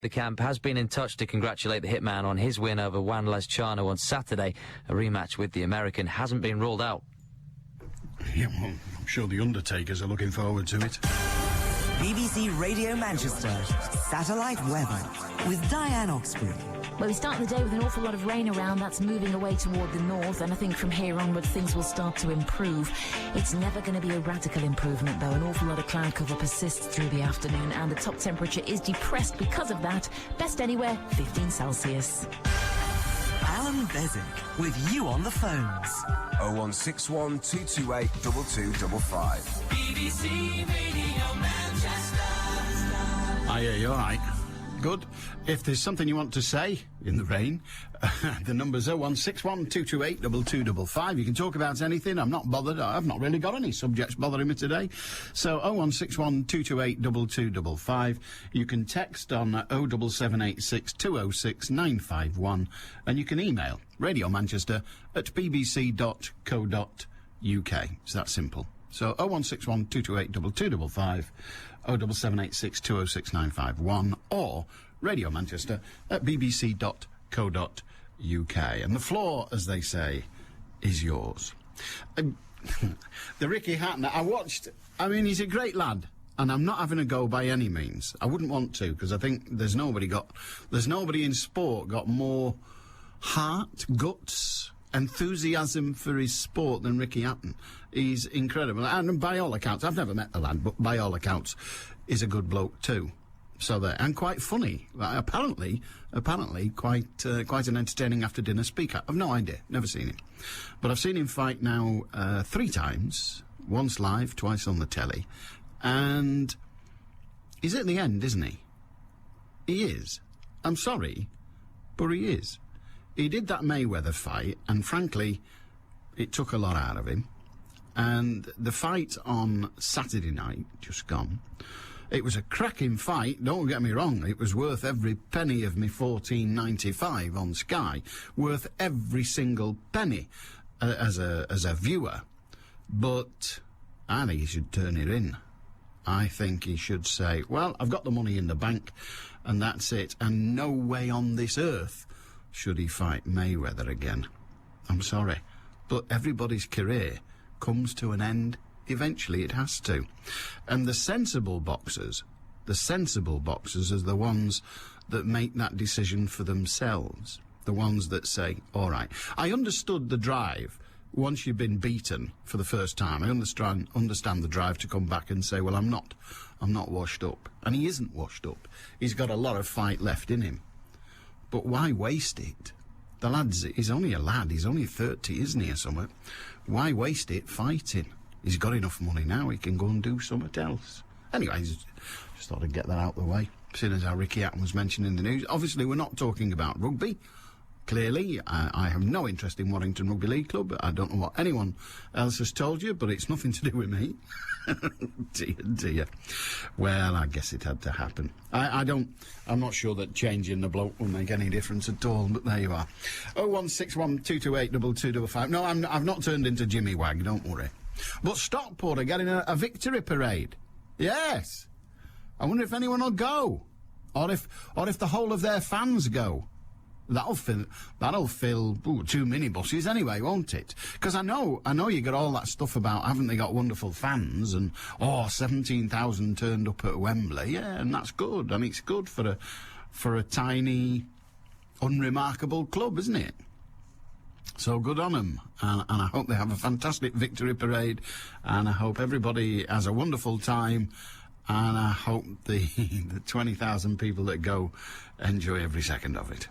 The camp has been in touch to congratulate the hitman on his win over Juan Lezcano on Saturday. A rematch with the American hasn't been ruled out. Yeah, well, I'm sure the Undertakers are looking forward to it. BBC Radio Manchester, satellite weather with Diane Oxbury. Well, we start the day with an awful lot of rain around. That's moving away toward the north, and I think from here onwards things will start to improve. It's never going to be a radical improvement, though. An awful lot of cloud cover persists through the afternoon, and the top temperature is depressed because of that. Best anywhere, 15 Celsius. Allan Beswick with you on the phones. 0161 228 2255. BBC Radio Manchester. Yeah, you're right. Good. If there's something you want to say in the rain, the number's 0161 228 2255. You can talk about anything. I'm not bothered. I've not really got any subjects bothering me today. So 0161 228 2255. You can text on 07786 206 951, and you can email radiomanchester@bbc.co.uk. It's that simple. So 0161 228 2255, 07786 206 951, or radiomanchester@bbc.co.uk. And the floor, as they say, is yours. The Ricky Hatton, he's a great lad, and I'm not having a go by any means. I wouldn't want to, because I think there's nobody in sport got more heart, guts, enthusiasm for his sport than Ricky Hatton. He's incredible, and by all accounts, I've never met the lad, but by all accounts, he's a good bloke too. So there, and quite funny. Apparently, quite an entertaining after-dinner speaker. I've no idea, never seen him, but I've seen him fight now 3 times. Once live, twice on the telly, and he's at the end, isn't he? He is. I'm sorry, but he is. He did that Mayweather fight, and frankly, it took a lot out of him. And the fight on Saturday night, just gone, it was a cracking fight, don't get me wrong. It was worth every penny of me $14.95 on Sky. Worth every single penny as a viewer. But I think he should turn it in. I think he should say, well, I've got the money in the bank, and that's it. And no way on this earth should he fight Mayweather again. I'm sorry, but everybody's career comes to an end. Eventually it has to. And the sensible boxers are the ones that make that decision for themselves. The ones that say, all right, I understood the drive once you've been beaten for the first time. I understand the drive to come back and say, well, I'm not washed up. And he isn't washed up. He's got a lot of fight left in him. But why waste it? The he's only a lad, he's only 30, isn't he, or something? Why waste it fighting? He's got enough money now, he can go and do something else. Anyway, just thought I'd get that out of the way, seeing as how Ricky Hatton was mentioned in the news. Obviously, we're not talking about rugby. Clearly, I have no interest in Warrington Rugby League Club. I don't know what anyone else has told you, but it's nothing to do with me. Dear. Well, I guess it had to happen. I'm not sure that changing the bloke will make any difference at all, but there you are. 0161 228 2255. No, I've not turned into Jimmy Wag, don't worry. But Stockport are getting a victory parade. Yes. I wonder if anyone will go. Or if the whole of their fans go. That'll fill too many buses anyway, won't it? Because I know you got all that stuff about haven't they got wonderful fans and 17,000 turned up at Wembley, yeah, and that's good, and it's good for a tiny, unremarkable club, isn't it? So good on them, and I hope they have a fantastic victory parade, and I hope everybody has a wonderful time, and I hope the 20,000 people that go enjoy every second of it.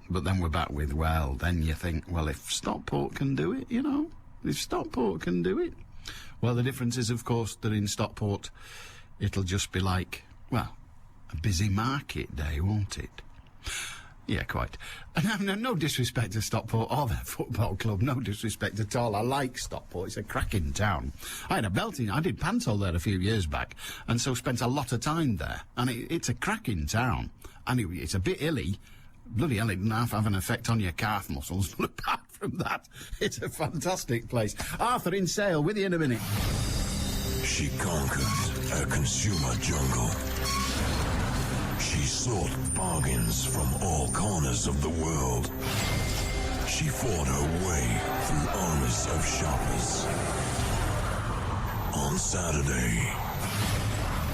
But then we're back with, well, then you think, well, if Stockport can do it, if Stockport can do it. Well, the difference is, of course, that in Stockport, it'll just be like, well, a busy market day, won't it? Yeah, quite. And no disrespect to Stockport or their football club, no disrespect at all. I like Stockport, it's a cracking town. I did Panto there a few years back, and so spent a lot of time there. And it's a cracking town. And it's a bit hilly. Bloody hell, it doesn't have an effect on your calf muscles, but apart from that, it's a fantastic place. Arthur in Sale, with you in a minute. She conquered a consumer jungle. She sought bargains from all corners of the world. She fought her way through armies of shoppers. On Saturday,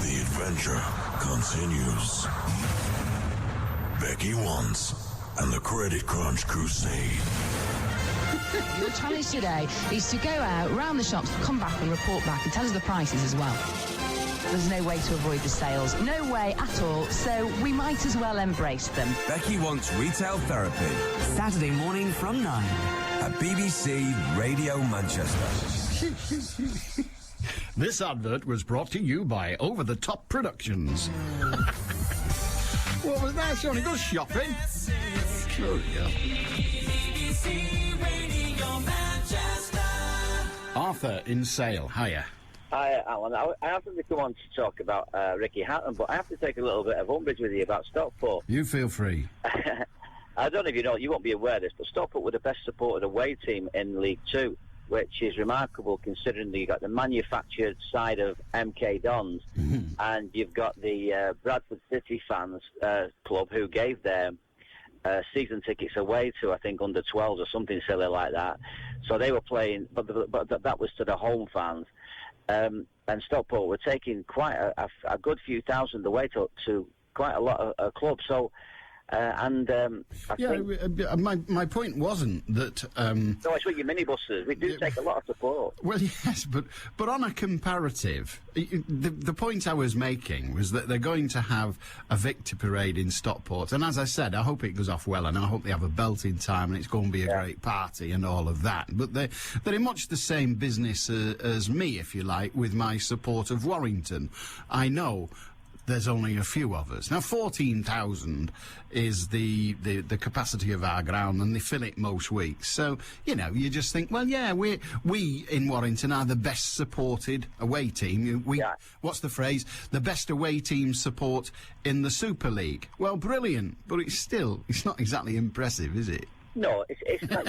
the adventure continues. Becky wants and the Credit Crunch Crusade. Your challenge today is to go out, round the shops, come back and report back and tell us the prices as well. There's no way to avoid the sales. No way at all, so we might as well embrace them. Becky Wants Retail Therapy Saturday morning from 9. at BBC Radio Manchester. This advert was brought to you by Over the Top Productions. What was that, Sonny? Go shopping. Oh, yeah. BBC Radio Manchester. Arthur in Sale, hiya. Hi, Alan. I happen to come on to talk about Ricky Hatton, but I have to take a little bit of umbrage with you about Stockport. You feel free. I don't know if you know, you won't be aware of this, but Stockport were the best supported away team in League Two, which is remarkable considering that you've got the manufactured side of MK Dons, and you've got the Bradford City fans club who gave their season tickets away to, I think, under 12s or something silly like that. So they were playing, but that was to the home fans. And Stockport were taking quite a good few thousand away to quite a lot of clubs. So, I think... my point wasn't that... No, it's with your minibuses. We do take a lot of support. Well, yes, but on a comparative, the point I was making was that they're going to have a victory parade in Stockport, and as I said, I hope it goes off well, and I hope they have a belting time, and it's going to be a great party and all of that. But they're in much the same business as me, if you like, with my support of Warrington. I know there's only a few of us. Now, 14,000 is the capacity of our ground, and they fill it most weeks. So, you know, you just think, well, yeah, we in Warrington are the best supported away team. What's the phrase? The best away team support in the Super League. Well, brilliant, but it's not exactly impressive, is it? No, it's not.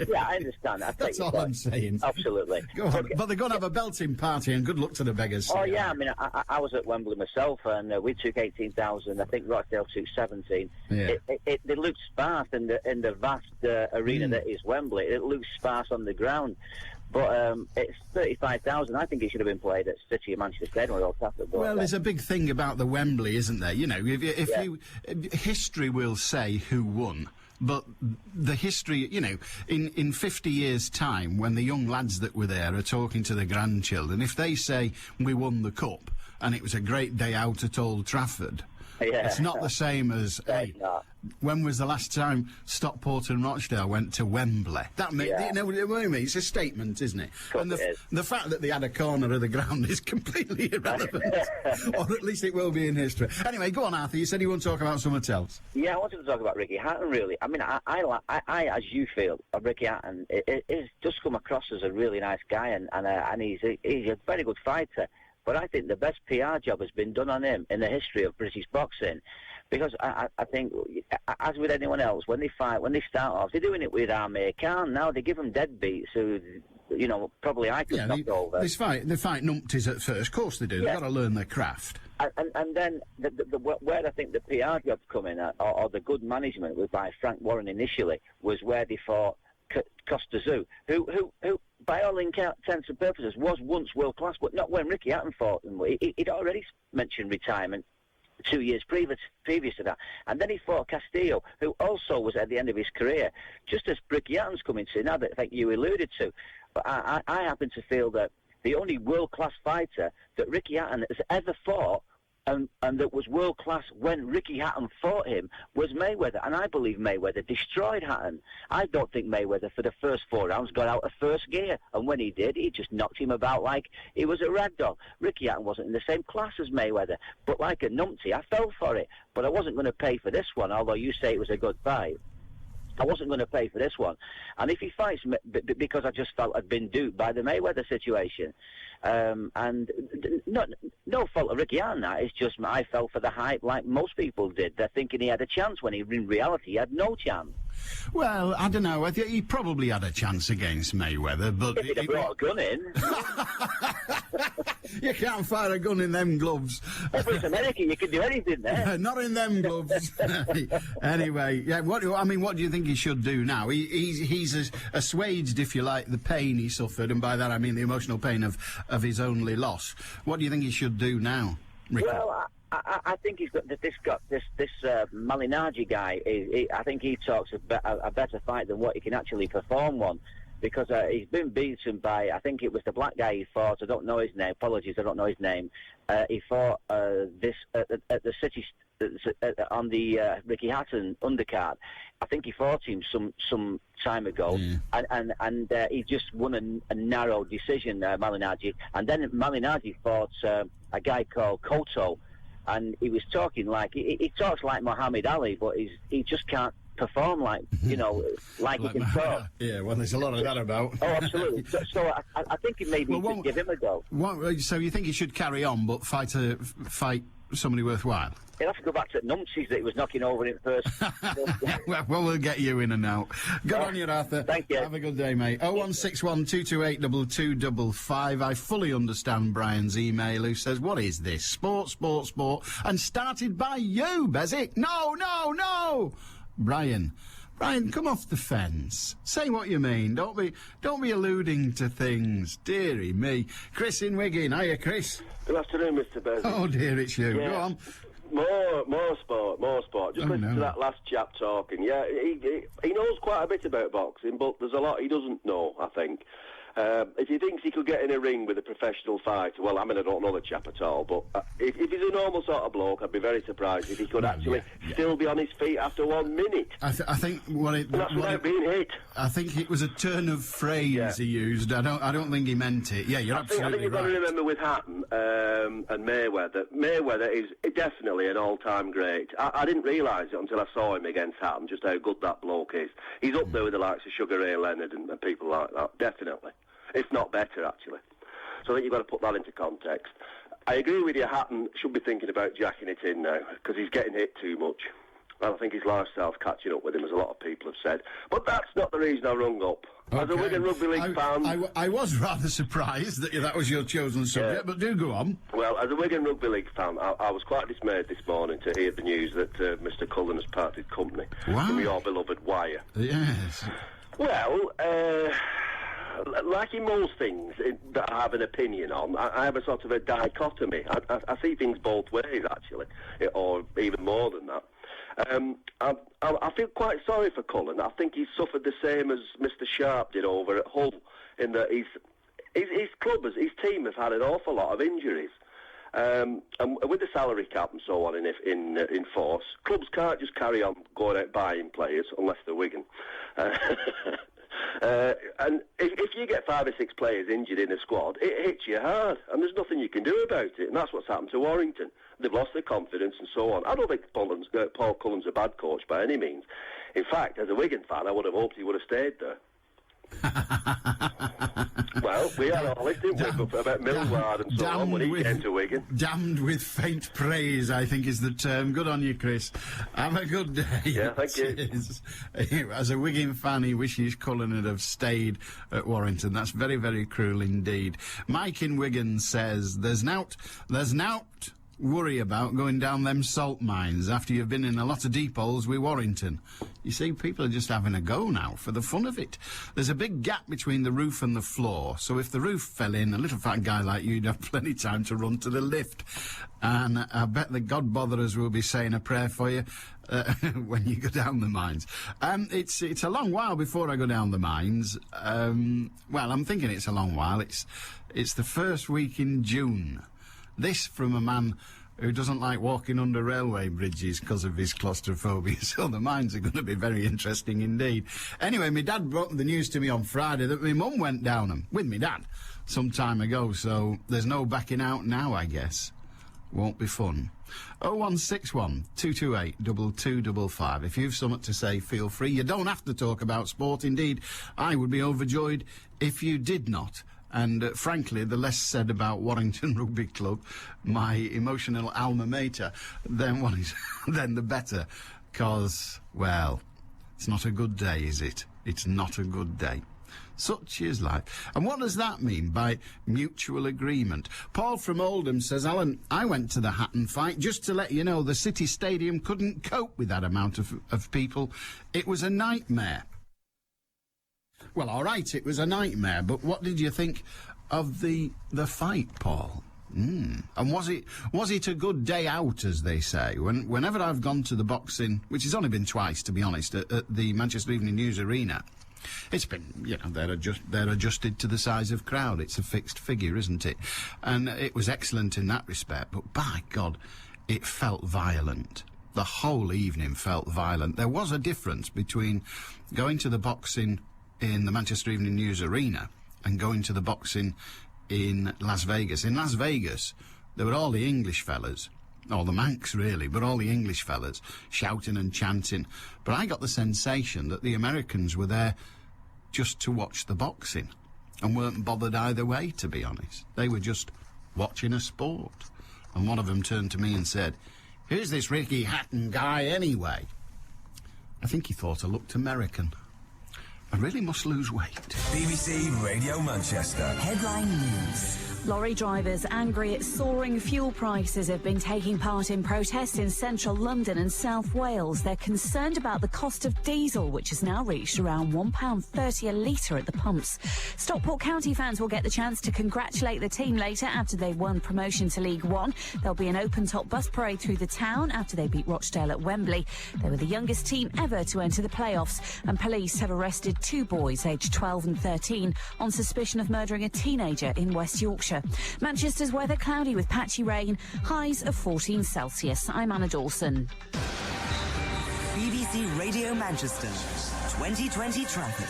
Yeah, I understand. That's all I'm saying. Absolutely. Go on. Okay. But they're going to have a belting party, and good luck to the beggars. Oh, yeah, I mean, I was at Wembley myself, and we took 18,000. I think Rochdale took 17. Yeah. It looked sparse in the vast arena that is Wembley. It looked sparse on the ground. But it's 35,000. I think it should have been played at City of Manchester Stadium or Old Trafford. Well, there's a big thing about the Wembley, isn't there? You know, history will say who won. But the history, you know, in 50 years' time, when the young lads that were there are talking to the grandchildren, if they say, we won the cup, and it was a great day out at Old Trafford, it's not the same as, hey, when was the last time Stockport and Rochdale went to Wembley? That you know what I mean? It's a statement, isn't it? And the fact that they had a corner of the ground is completely irrelevant. Or at least it will be in history. Anyway, go on, Arthur. You said you want to talk about something else. Yeah, I wanted to talk about Ricky Hatton, really. I mean, I as you feel, Ricky Hatton is just come across as a really nice guy, and he's a very good fighter. But I think the best PR job has been done on him in the history of British boxing, because I think, as with anyone else, when they fight, when they start off, they're doing it with Amir Khan. Now they give them deadbeats who, you know, probably I could knock over. They fight numpties at first. Of course they do. They've got to learn their craft. And then where I think the PR job come in at, or the good management was by Frank Warren initially, was where they fought Costa Zoo, who by all intents and purposes was once world class, but not when Ricky Hatton fought him. He'd already mentioned retirement 2 years previous to that, and then he fought Castillo, who also was at the end of his career, just as Ricky Hatton's coming to now, that I think you alluded to. But I happen to feel that the only world class fighter that Ricky Hatton has ever fought, and that was world-class when Ricky Hatton fought him, was Mayweather. And I believe Mayweather destroyed Hatton. I don't think Mayweather, for the first 4 rounds, got out of first gear. And when he did, he just knocked him about like he was a rag doll. Ricky Hatton wasn't in the same class as Mayweather. But like a numpty, I fell for it. But I wasn't going to pay for this one, although you say it was a good fight. I wasn't going to pay for this one. And if he fights, because I just felt I'd been duped by the Mayweather situation. And no fault of Ricky Hatton, that. It's just I fell for the hype like most people did. They're thinking he had a chance when in reality he had no chance. Well, I don't know. I think he probably had a chance against Mayweather, but... If he'd have brought a gun in. You can't fire a gun in them gloves. If it's America, you can do anything there. Not in them gloves. Anyway, yeah. What do you think he should do now? He's assuaged, if you like, the pain he suffered, and by that I mean the emotional pain of his only loss. What do you think he should do now, Ricky? Well, I think he's got this Malignaggi guy. I think he talks a better fight than what he can actually perform one, because he's been beaten by, I think it was the black guy he fought. I don't know his name. Apologies, I don't know his name. He fought this at the City on the Ricky Hatton undercard. I think he fought him some time ago, and he just won a narrow decision, Malignaggi. And then Malignaggi fought a guy called Cotto. And he was talking like he talks like Muhammad Ali, but he just can't perform like like he can talk. Yeah, well, there's a lot of that about. Oh, absolutely. So I think maybe he could give him a go. So you think he should carry on, but fight somebody worthwhile? He'll have to go back to Numpties that he was knocking over in first. well, we'll get you in and out. Good on you, Arthur. Thank you. Have a good day, mate. 0161 228 2255. I fully understand Brian's email, who says, what is this? Sport, and started by you, Beswick. No! Brian, come off the fence. Say what you mean. Don't be alluding to things. Dearie me. Chris in Wigan. Hiya, Chris. Good afternoon, Mr. Beswick. Oh, dear, it's you. Yeah. Go on. More sport. Just listen to that last chap talking. Yeah, he knows quite a bit about boxing, but there's a lot he doesn't know, I think. If he thinks he could get in a ring with a professional fighter, well, I mean, I don't know the chap at all, but if he's a normal sort of bloke, I'd be very surprised if he could actually still be on his feet after 1 minute. I think that's without being hit. I think it was a turn of phrase he used. I don't think he meant it. Yeah, you're absolutely right. I think you've got to remember with Hatton and Mayweather is definitely an all-time great. I didn't realise it until I saw him against Hatton, just how good that bloke is. He's up there with the likes of Sugar Ray Leonard and people like that, definitely. If not better, actually. So I think you've got to put that into context. I agree with you, Hatton should be thinking about jacking it in now, because he's getting hit too much. And I think his lifestyle's catching up with him, as a lot of people have said. But that's not the reason I rung up. Okay. As a Wigan Rugby League fan... I was rather surprised that was your chosen subject, but do go on. Well, as a Wigan Rugby League fan, I was quite dismayed this morning to hear the news that Mr. Cullen has parted company from your beloved Wire. Yes. Well, like in most things that I have an opinion on, I have a sort of a dichotomy. I see things both ways, actually, or even more than that. I feel quite sorry for Cullen. I think he's suffered the same as Mr. Sharp did over at Hull, in that his his team have had an awful lot of injuries. And with the salary cap and so on in force, clubs can't just carry on going out buying players unless they're Wigan. And if you get 5 or 6 players injured in a squad, it hits you hard, and there's nothing you can do about it. And that's what's happened to Warrington. They've lost their confidence and so on. I don't think Paul Cullen's a bad coach by any means. In fact, as a Wigan fan, I would have hoped he would have stayed there. Well, we had all this, didn't we, about Millward and so on when he came to Wigan. Damned with faint praise, I think is the term. Good on you, Chris. Have a good day. Yeah, thank you. As a Wigan fan, he wishes Cullen had have stayed at Warrington. That's very, very cruel indeed. Mike in Wigan says, there's nout worry about going down them salt mines after you've been in a lot of deep holes with Warrington. You see, people are just having a go now for the fun of it. There's a big gap between the roof and the floor, so if the roof fell in, a little fat guy like you'd have plenty of time to run to the lift. And I bet the God botherers will be saying a prayer for you when you go down the mines. It's a long while before I go down the mines. Well, I'm thinking it's a long while. It's the first week in June. This from a man who doesn't like walking under railway bridges because of his claustrophobia, so the mines are going to be very interesting indeed. Anyway, my dad brought the news to me on Friday that my mum went down them with me dad some time ago, so there's no backing out now, I guess. Won't be fun. 0161 228 2255. If you've something to say, feel free. You don't have to talk about sport. Indeed, I would be overjoyed if you did not. And frankly, the less said about Warrington Rugby Club, my emotional alma mater, then the better. Because, well, It's not a good day, is it? It's not a good day. Such is life. And what does that mean by mutual agreement? Paul from Oldham says, Alan, I went to the Hatton fight. Just to let you know, the City Stadium couldn't cope with that amount of people. It was a nightmare. Well, all right, it was a nightmare, but what did you think of the fight, Paul? And was it a good day out, as they say? Whenever I've gone to the boxing, which has only been twice, to be honest, at the Manchester Evening News Arena, it's been, you know, they're adjusted to the size of crowd. It's a fixed figure, isn't it? And it was excellent in that respect, but by God, it felt violent. The whole evening felt violent. There was a difference between going to the boxing in the Manchester Evening News Arena and going to the boxing in Las Vegas. In Las Vegas, there were all the English fellas, all the Manx really, but all the English fellas shouting and chanting. But I got the sensation that the Americans were there just to watch the boxing and weren't bothered either way, to be honest. They were just watching a sport. And one of them turned to me and said, "Who's this Ricky Hatton guy anyway?" I think he thought I looked American. I really must lose weight. BBC Radio Manchester. Headline News. Lorry drivers angry at soaring fuel prices have been taking part in protests in central London and South Wales. They're concerned about the cost of diesel, which has now reached around £1.30 a litre at the pumps. Stockport County fans will get the chance to congratulate the team later after they won promotion to League One. There'll be an open-top bus parade through the town after they beat Rochdale at Wembley. They were the youngest team ever to enter the playoffs, and police have arrested 2 boys aged 12 and 13 on suspicion of murdering a teenager in West Yorkshire. Manchester's weather cloudy with patchy rain, highs of 14 Celsius. I'm Anna Dawson. BBC Radio Manchester. 2020 traffic.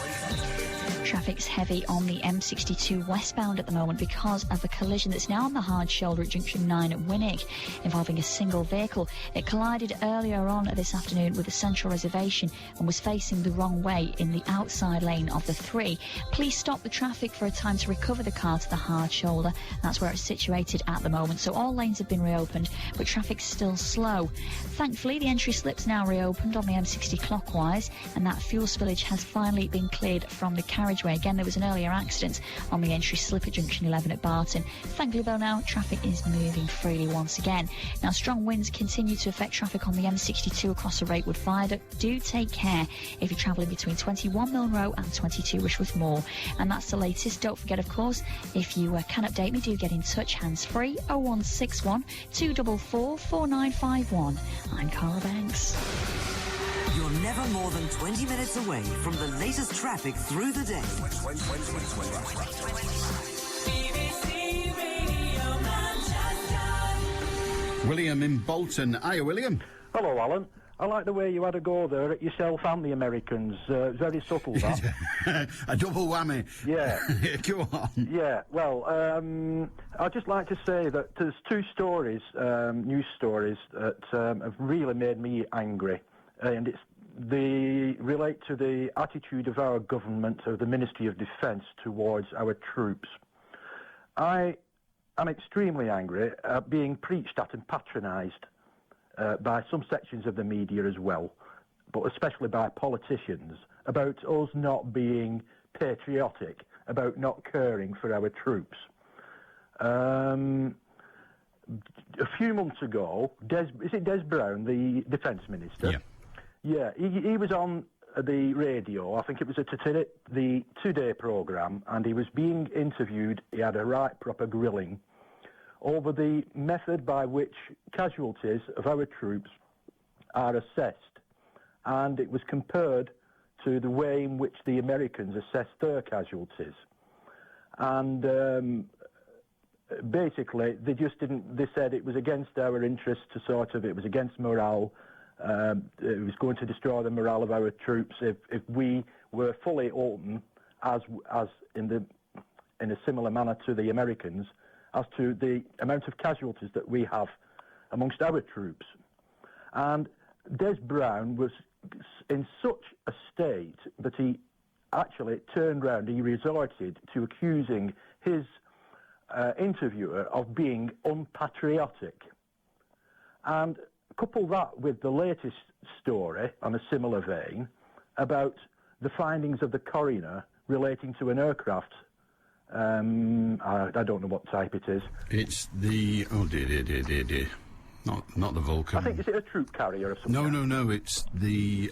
Traffic's heavy on the M62 westbound at the moment because of a collision that's now on the hard shoulder at junction 9 at Winwick involving a single vehicle. It collided earlier on this afternoon with a central reservation and was facing the wrong way in the outside lane of the 3. Please stop the traffic for a time to recover the car to the hard shoulder. That's where it's situated at the moment. So all lanes have been reopened, but traffic's still slow. Thankfully, the entry slip's now reopened on the M60 clockwise, and that fuel spillage has finally been cleared from the carriageway. Again, there was an earlier accident on the entry slip at junction 11 at Barton. Thankfully, though, now traffic is moving freely once again. Now, strong winds continue to affect traffic on the M62 across the Rakewood Viaduct. Do take care if you're travelling between 21 Milne Row and 22 Wishworth Moor. And that's the latest. Don't forget, of course, if you can update me, do get in touch hands-free 0161 244 4951. I'm Cara Banks. You're never more than 20 minutes away from the latest traffic through the day. BBC Radio Manchester. William in Bolton. Hiya, William. Hello, Alan. I like the way you had a go there at yourself and the Americans. Very subtle, that. A double whammy. Yeah. Go on. Yeah, well, I'd just like to say that there's 2 stories, news stories, that have really made me angry. And they relate to the attitude of our government, of the Ministry of Defence, towards our troops. I am extremely angry at being preached at and patronised by some sections of the media as well, but especially by politicians, about us not being patriotic, about not caring for our troops. A few months ago, is it Des Brown, the Defence Minister? Yeah. Yeah, he was on the radio, I think it was the Today programme, and he was being interviewed. He had a right proper grilling over the method by which casualties of our troops are assessed, and it was compared to the way in which the Americans assess their casualties. And basically, they said it was against our interests it was against morale. It was going to destroy the morale of our troops if we were fully open, as in a similar manner to the Americans, as to the amount of casualties that we have amongst our troops. And Des Brown was in such a state that he actually turned round, he resorted to accusing his interviewer of being unpatriotic. And couple that with the latest story on a similar vein, about the findings of the coroner relating to an aircraft. I don't know what type it is. It's the... Oh, dear. Not the Vulcan. I think, is it a troop carrier or something? No, it's the...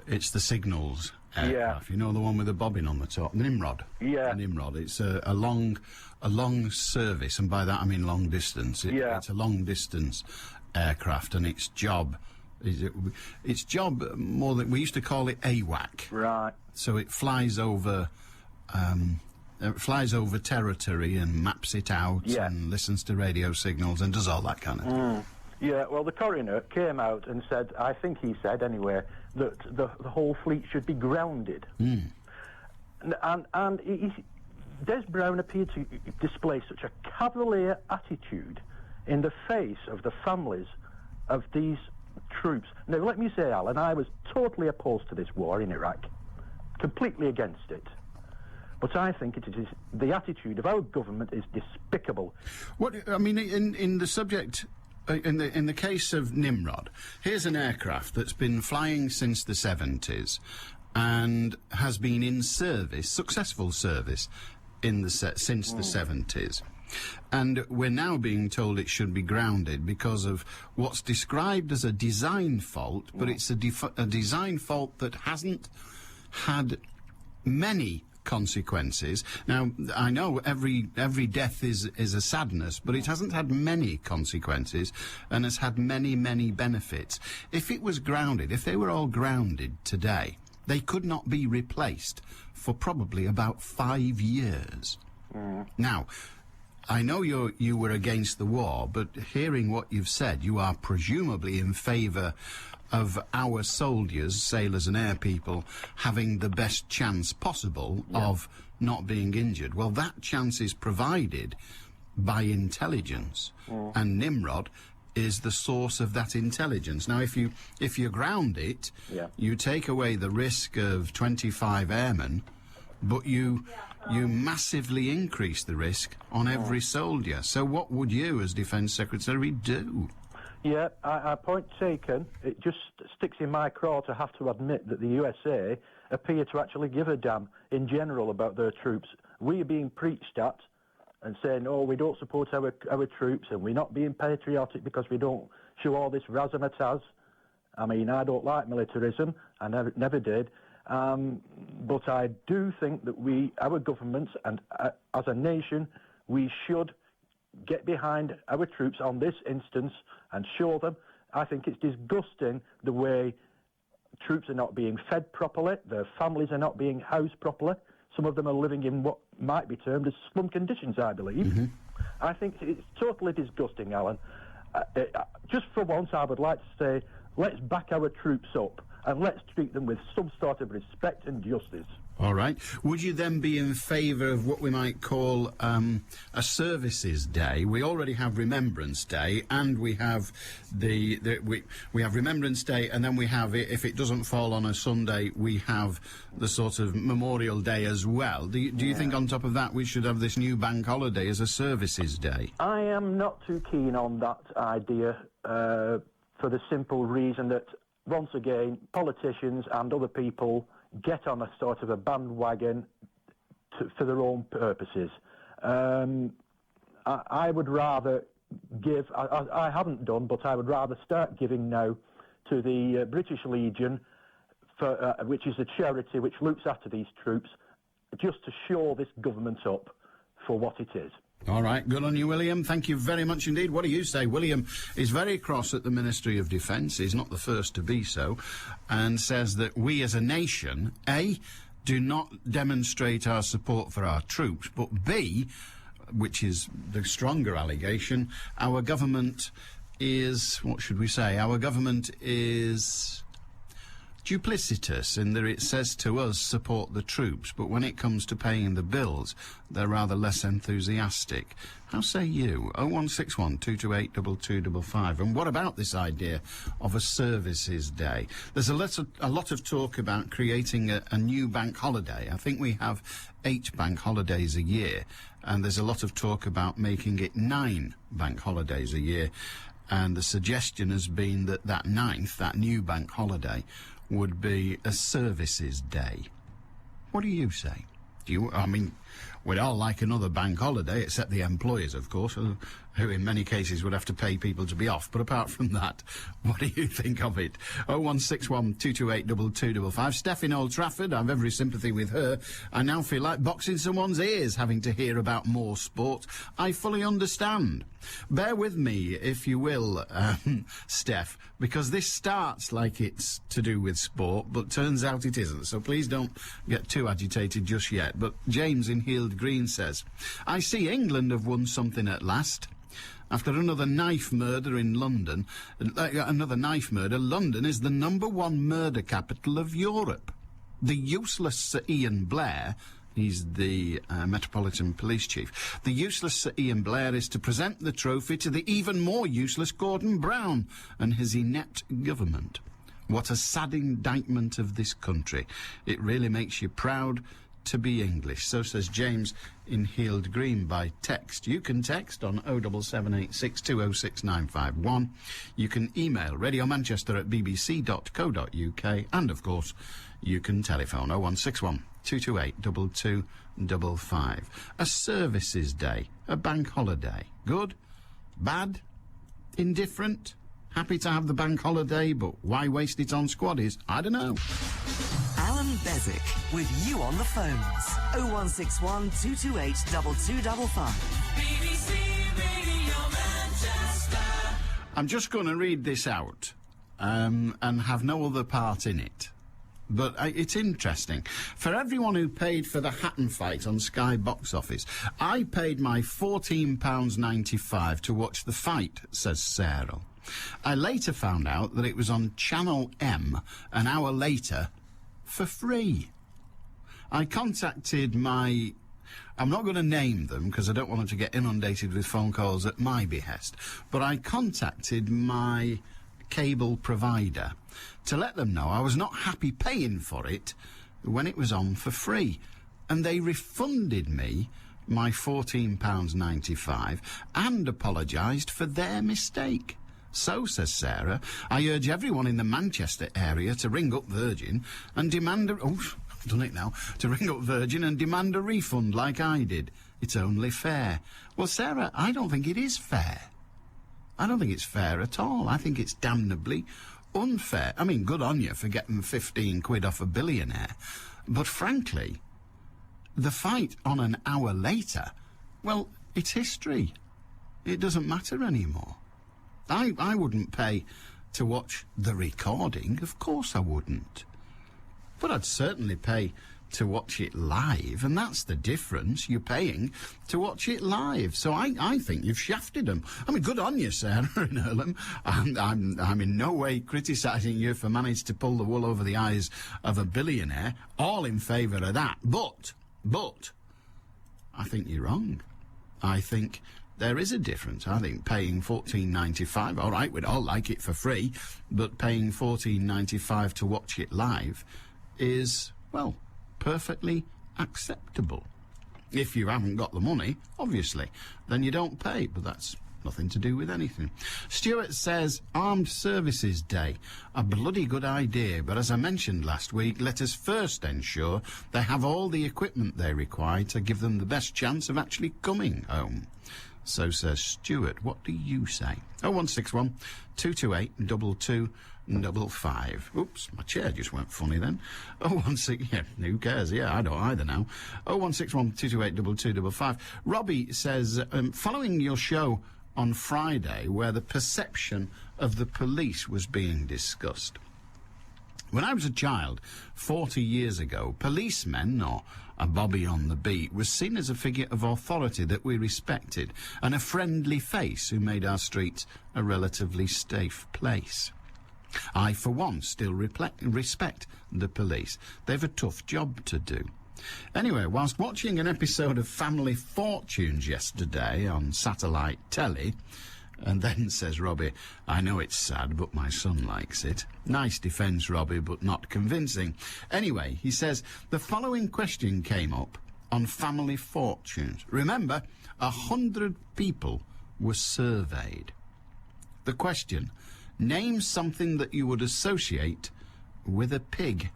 it's the Signals aircraft. You know, the one with the bobbin on the top? Nimrod. Yeah. Nimrod. It's a long service, and by that I mean long distance. It's a long-distance aircraft, and its job... Its job, more than... We used to call it AWAC. Right. So it flies over... territory and maps it out and listens to radio signals and does all that kind of thing. Yeah, well, the coroner came out and said, I think he said anyway, that the whole fleet should be grounded. And Des Brown appeared to display such a cavalier attitude in the face of the families of these troops. Now, let me say, Alan, I was totally opposed to this war in Iraq, completely against it. But I think it is the attitude of our government is despicable. What I mean, in the subject, in the case of Nimrod, here's an aircraft that's been flying since the 70s, and has been in service, successful service, since the 70s. And we're now being told it should be grounded because of what's described as a design fault, but it's a design fault that hasn't had many consequences. Now, I know every death is a sadness, but it hasn't had many consequences and has had many benefits. If it was grounded, if they were all grounded today, they could not be replaced for probably about 5 years. Now, I know you were against the war, but hearing what you've said, you are presumably in favour of our soldiers, sailors and air people, having the best chance possible of not being injured. Well, that chance is provided by intelligence, and Nimrod is the source of that intelligence. Now, if you ground it, you take away the risk of 25 airmen, but you massively increase the risk on every soldier. So what would you, as Defence Secretary, do? Yeah, I point taken. It just sticks in my craw to have to admit that the USA appear to actually give a damn in general about their troops. We are being preached at and saying, oh, we don't support our troops, and we're not being patriotic because we don't show all this razzmatazz. I mean, I don't like militarism. I never did. But I do think that our governments and as a nation, we should get behind our troops on this instance and show them. I think it's disgusting the way troops are not being fed properly, their families are not being housed properly. Some of them are living in what might be termed as slum conditions, I believe. I think it's totally disgusting, Alan. Just for once, I would like to say, let's back our troops up and let's treat them with some sort of respect and justice. All right. Would you then be in favour of what we might call a services day? We already have Remembrance Day, and we have we have Remembrance Day, and then we have, if it doesn't fall on a Sunday, we have the sort of Memorial Day as well. Do you think on top of that we should have this new bank holiday as a services day? I am not too keen on that idea for the simple reason that, once again, politicians and other people get on a sort of a bandwagon for their own purposes. I would rather give, I haven't done, but I would rather start giving now to the British Legion, which is a charity which looks after these troops, just to show this government up for what it is. All right, good on you, William. Thank you very much indeed. What do you say? William is very cross at the Ministry of Defence. He's not the first to be so, and says that we as a nation, A, do not demonstrate our support for our troops, but B, which is the stronger allegation, our government is, what should we say, our government is duplicitous in that it says to us support the troops, but when it comes to paying the bills, they're rather less enthusiastic. How say you? 0161 228 2255. And what about this idea of a services day? There's a lot of talk about creating a new bank holiday. I think we have 8 bank holidays a year, and there's a lot of talk about making it 9 bank holidays a year. And the suggestion has been that that 9th, that new bank holiday, would be a services day. What do you say? I mean, we'd all like another bank holiday, except the employers, of course, who in many cases would have to pay people to be off. But apart from that, what do you think of it? 0161 228 2255. Steph in Old Trafford, I've every sympathy with her. I now feel like boxing someone's ears having to hear about more sport. I fully understand. Bear with me, if you will, Steph, because this starts like it's to do with sport, but turns out it isn't. So please don't get too agitated just yet. But James in Heald Green says, I see England have won something at last. After another knife murder in London, London is the #1 murder capital of Europe. The useless Sir Ian Blair, he's the Metropolitan Police Chief, the useless Sir Ian Blair is to present the trophy to the even more useless Gordon Brown and his inept government. What a sad indictment of this country. It really makes you proud to be English. So says James in Heald Green by text. You can text on 07786 206 951. You can email radiomanchester@bbc.co.uk, and of course you can telephone 0161 228 2255. A services day, a bank holiday. Good? Bad? Indifferent? Happy to have the bank holiday, but why waste it on squaddies? I don't know. Allan Beswick with you on the phones. 0161 228 2255. BBC Radio Manchester. I'm just going to read this out and have no other part in it. But it's interesting. For everyone who paid for the Hatton fight on Sky Box Office, I paid my £14.95 to watch the fight, says Sarah. I later found out that it was on Channel M an hour later for free. I contacted my... I'm not going to name them because I don't want them to get inundated with phone calls at my behest, but I contacted my cable provider to let them know I was not happy paying for it when it was on for free, and they refunded me my £14.95 and apologised for their mistake. So, says Sarah, I urge everyone in the Manchester area to ring up Virgin and demand a... Oh, I've done it now. To ring up Virgin and demand a refund like I did. It's only fair. Well, Sarah, I don't think it is fair. I don't think it's fair at all. I think it's damnably unfair. I mean, good on you for getting 15 quid off a billionaire. But frankly, the fight on an hour later, well, it's history. It doesn't matter anymore. I wouldn't pay to watch the recording. Of course I wouldn't. But I'd certainly pay to watch it live, and that's the difference. You're paying to watch it live. So I think you've shafted them. I mean, good on you, Sarah and Earlham. I'm in no way criticising you for managing to pull the wool over the eyes of a billionaire. All in favour of that. But, I think you're wrong. I think there is a difference. I think paying $14.95, all right, we'd all like it for free, but paying $14.95 to watch it live is, well, perfectly acceptable. If you haven't got the money, obviously, then you don't pay, but that's nothing to do with anything. Stuart says, Armed Services Day, a bloody good idea, but as I mentioned last week, let us first ensure they have all the equipment they require to give them the best chance of actually coming home. So says Stuart. What do you say? 0161 228 2255. Oops, my chair just went funny then. 016, yeah, who cares? Yeah, I don't either now. 0161 228 2255. Robbie says, following your show on Friday where the perception of the police was being discussed. When I was a child, 40 years ago, policemen, or a bobby on the beat, was seen as a figure of authority that we respected, and a friendly face who made our streets a relatively safe place. I, for one, still respect the police. They've a tough job to do. Anyway, whilst watching an episode of Family Fortunes yesterday on satellite telly, and then, says Robbie, I know it's sad, but my son likes it. Nice defence, Robbie, but not convincing. Anyway, he says, the following question came up on Family Fortunes. Remember, 100 people were surveyed. The question, name something that you would associate with a pig.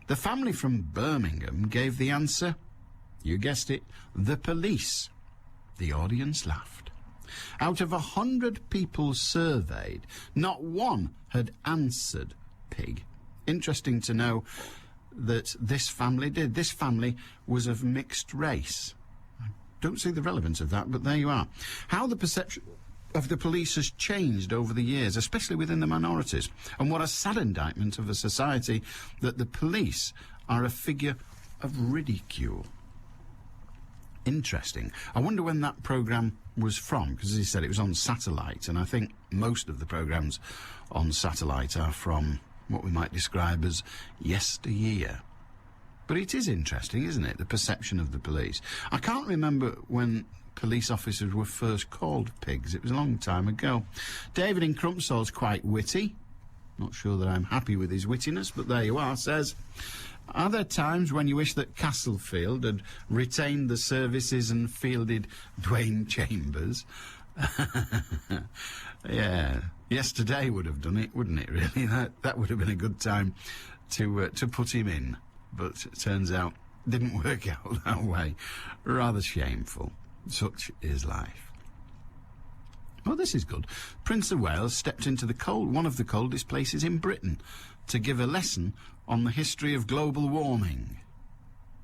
The family from Birmingham gave the answer, you guessed it, the police. The audience laughed. Out of 100 people surveyed, not one had answered pig. Interesting to know that this family did. This family was of mixed race. I don't see the relevance of that, but there you are. How the perception of the police has changed over the years, especially within the minorities, and what a sad indictment of a society that the police are a figure of ridicule. Interesting. I wonder when that programme was from, because as he said, it was on satellite, and I think most of the programmes on satellite are from what we might describe as yesteryear. But it is interesting, isn't it, the perception of the police. I can't remember when police officers were first called pigs. It was a long time ago. David in Crumpsall's quite witty. Not sure that I'm happy with his wittiness, but there you are. Says, are there times when you wish that Castlefield had retained the services and fielded Dwayne Chambers? Yeah, yesterday would have done it, wouldn't it, really? That would have been a good time to put him in. But it turns out it didn't work out that way. Rather shameful. Such is life. Well, this is good. Prince of Wales stepped into one of the coldest places in Britain to give a lesson on the history of global warming.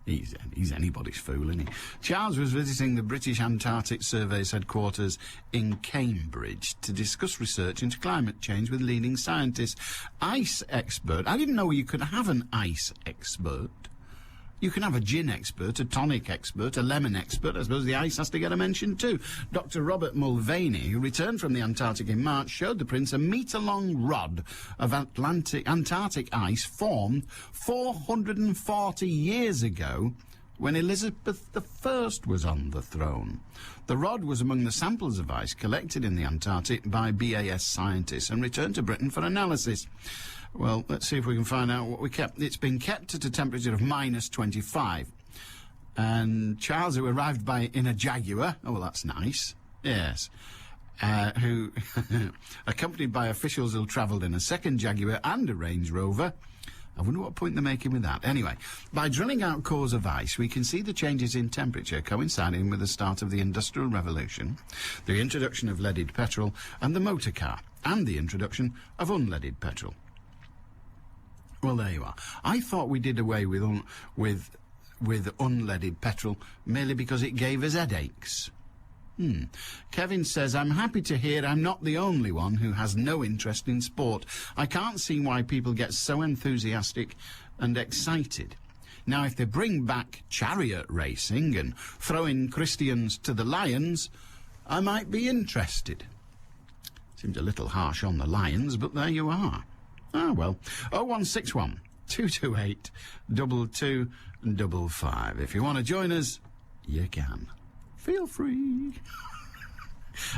He's anybody's fool, isn't he? Charles was visiting the British Antarctic Survey's headquarters in Cambridge to discuss research into climate change with leading scientists. Ice expert. I didn't know you could have an ice expert. You can have a gin expert, a tonic expert, a lemon expert. I suppose the ice has to get a mention too. Dr. Robert Mulvaney, who returned from the Antarctic in March, showed the Prince a metre-long rod of Antarctic ice formed 440 years ago when Elizabeth I was on the throne. The rod was among the samples of ice collected in the Antarctic by BAS scientists and returned to Britain for analysis. Well, let's see if we can find out what we kept. It's been kept at a temperature of -25. And Charles, who arrived in a Jaguar, oh, well, that's nice, yes, who, accompanied by officials who travelled in a second Jaguar and a Range Rover. I wonder what point they're making with that. Anyway, by drilling out cores of ice, we can see the changes in temperature coinciding with the start of the Industrial Revolution, the introduction of leaded petrol, and the motor car, and the introduction of unleaded petrol. Well, there you are. I thought we did away with unleaded petrol merely because it gave us headaches. Kevin says, I'm happy to hear I'm not the only one who has no interest in sport. I can't see why people get so enthusiastic and excited. Now, if they bring back chariot racing and throw in Christians to the Lions, I might be interested. Seems a little harsh on the Lions, but there you are. Ah, well. 0161 228 2255. If you want to join us, you can. Feel free.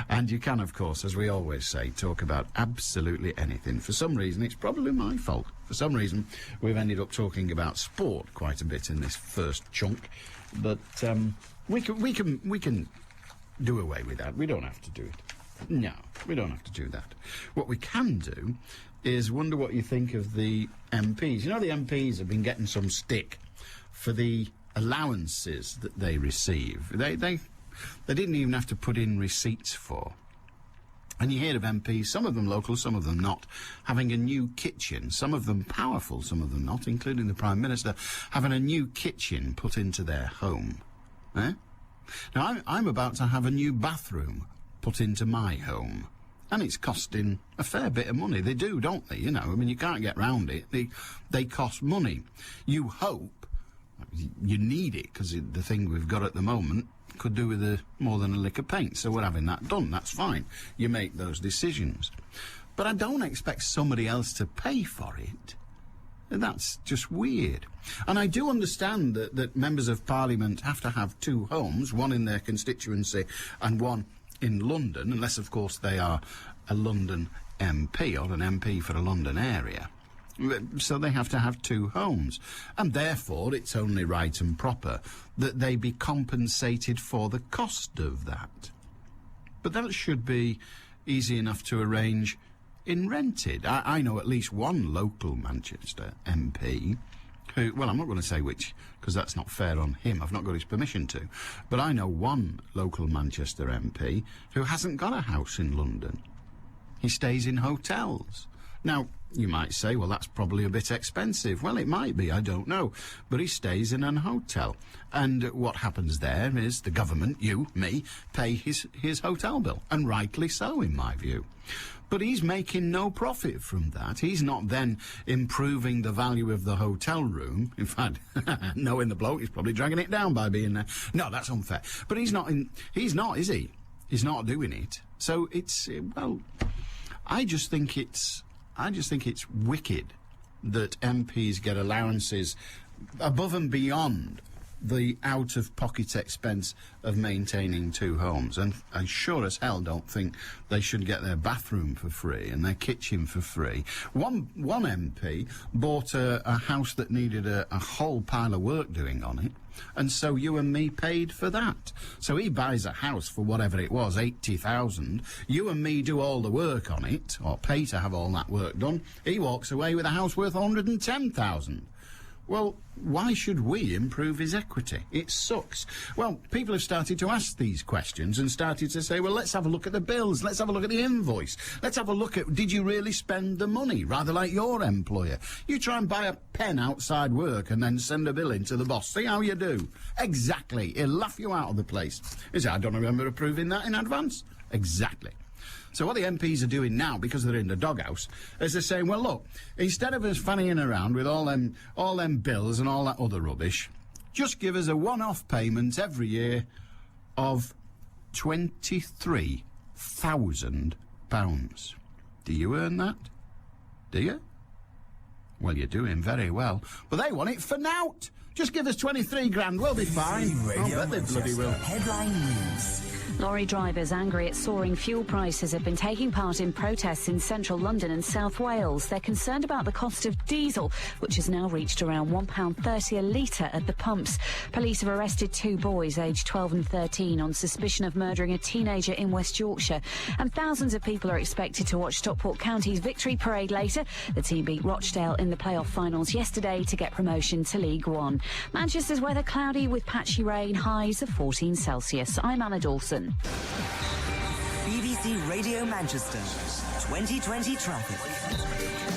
And you can, of course, as we always say, talk about absolutely anything. For some reason, it's probably my fault. For some reason, we've ended up talking about sport quite a bit in this first chunk. But we can do away with that. We don't have to do it. No, we don't have to do that. What we can do is wonder what you think of the MPs. You know, the MPs have been getting some stick for the allowances that they receive. They didn't even have to put in receipts for. And you hear of MPs, some of them local, some of them not, having a new kitchen, some of them powerful, some of them not, including the Prime Minister, having a new kitchen put into their home. Eh? Now, I'm about to have a new bathroom put into my home. And it's costing a fair bit of money. They do, don't they? You know, I mean, you can't get round it. They cost money. You hope, you need it, because the thing we've got at the moment could do with more than a lick of paint. So we're having that done. That's fine. You make those decisions. But I don't expect somebody else to pay for it. That's just weird. And I do understand that members of Parliament have to have two homes, one in their constituency and one in London, unless, of course, they are a London MP or an MP for a London area. So they have to have two homes. And therefore, it's only right and proper that they be compensated for the cost of that. But that should be easy enough to arrange in rented. I know at least one local Manchester MP who, well, I'm not going to say which, because that's not fair on him. I've not got his permission to. But I know one local Manchester MP who hasn't got a house in London. He stays in hotels. Now, you might say, well, that's probably a bit expensive. Well, it might be, I don't know. But he stays in an hotel. And what happens there is the government, you, me, pay his hotel bill. And rightly so, in my view. But he's making no profit from that. He's not then improving the value of the hotel room. In fact, knowing the bloke, he's probably dragging it down by being there. No, that's unfair. But he's not, is he? He's not doing it. So it's, well, I just think it's wicked that MPs get allowances above and beyond the out-of-pocket expense of maintaining two homes. And I sure as hell don't think they should get their bathroom for free and their kitchen for free. One MP bought a house that needed a whole pile of work doing on it, and so you and me paid for that. So he buys a house for whatever it was, 80,000. You and me do all the work on it, or pay to have all that work done. He walks away with a house worth 110,000. Well, why should we improve his equity? It sucks. Well, people have started to ask these questions and started to say, well, let's have a look at the bills, let's have a look at the invoice, let's have a look at, did you really spend the money? Rather like your employer. You try and buy a pen outside work and then send a bill in to the boss. See how you do. Exactly. He'll laugh you out of the place. He said, I don't remember approving that in advance. Exactly. So what the MPs are doing now, because they're in the doghouse, is they're saying, well, look, instead of us fannying around with all them bills and all that other rubbish, just give us a one-off payment every year of £23,000. Do you earn that? Do you? Well, you're doing very well. But they want it for nought. Just give us 23 grand, we'll be fine. I bet they bloody will. Headline news. Lorry drivers angry at soaring fuel prices have been taking part in protests in central London and South Wales. They're concerned about the cost of diesel, which has now reached around £1.30 a litre at the pumps. Police have arrested two boys, aged 12 and 13, on suspicion of murdering a teenager in West Yorkshire. And thousands of people are expected to watch Stockport County's victory parade later. The team beat Rochdale in the playoff finals yesterday to get promotion to League One. Manchester's weather cloudy with patchy rain, highs of 14 Celsius. I'm Anna Dawson. BBC Radio Manchester 2020 traffic.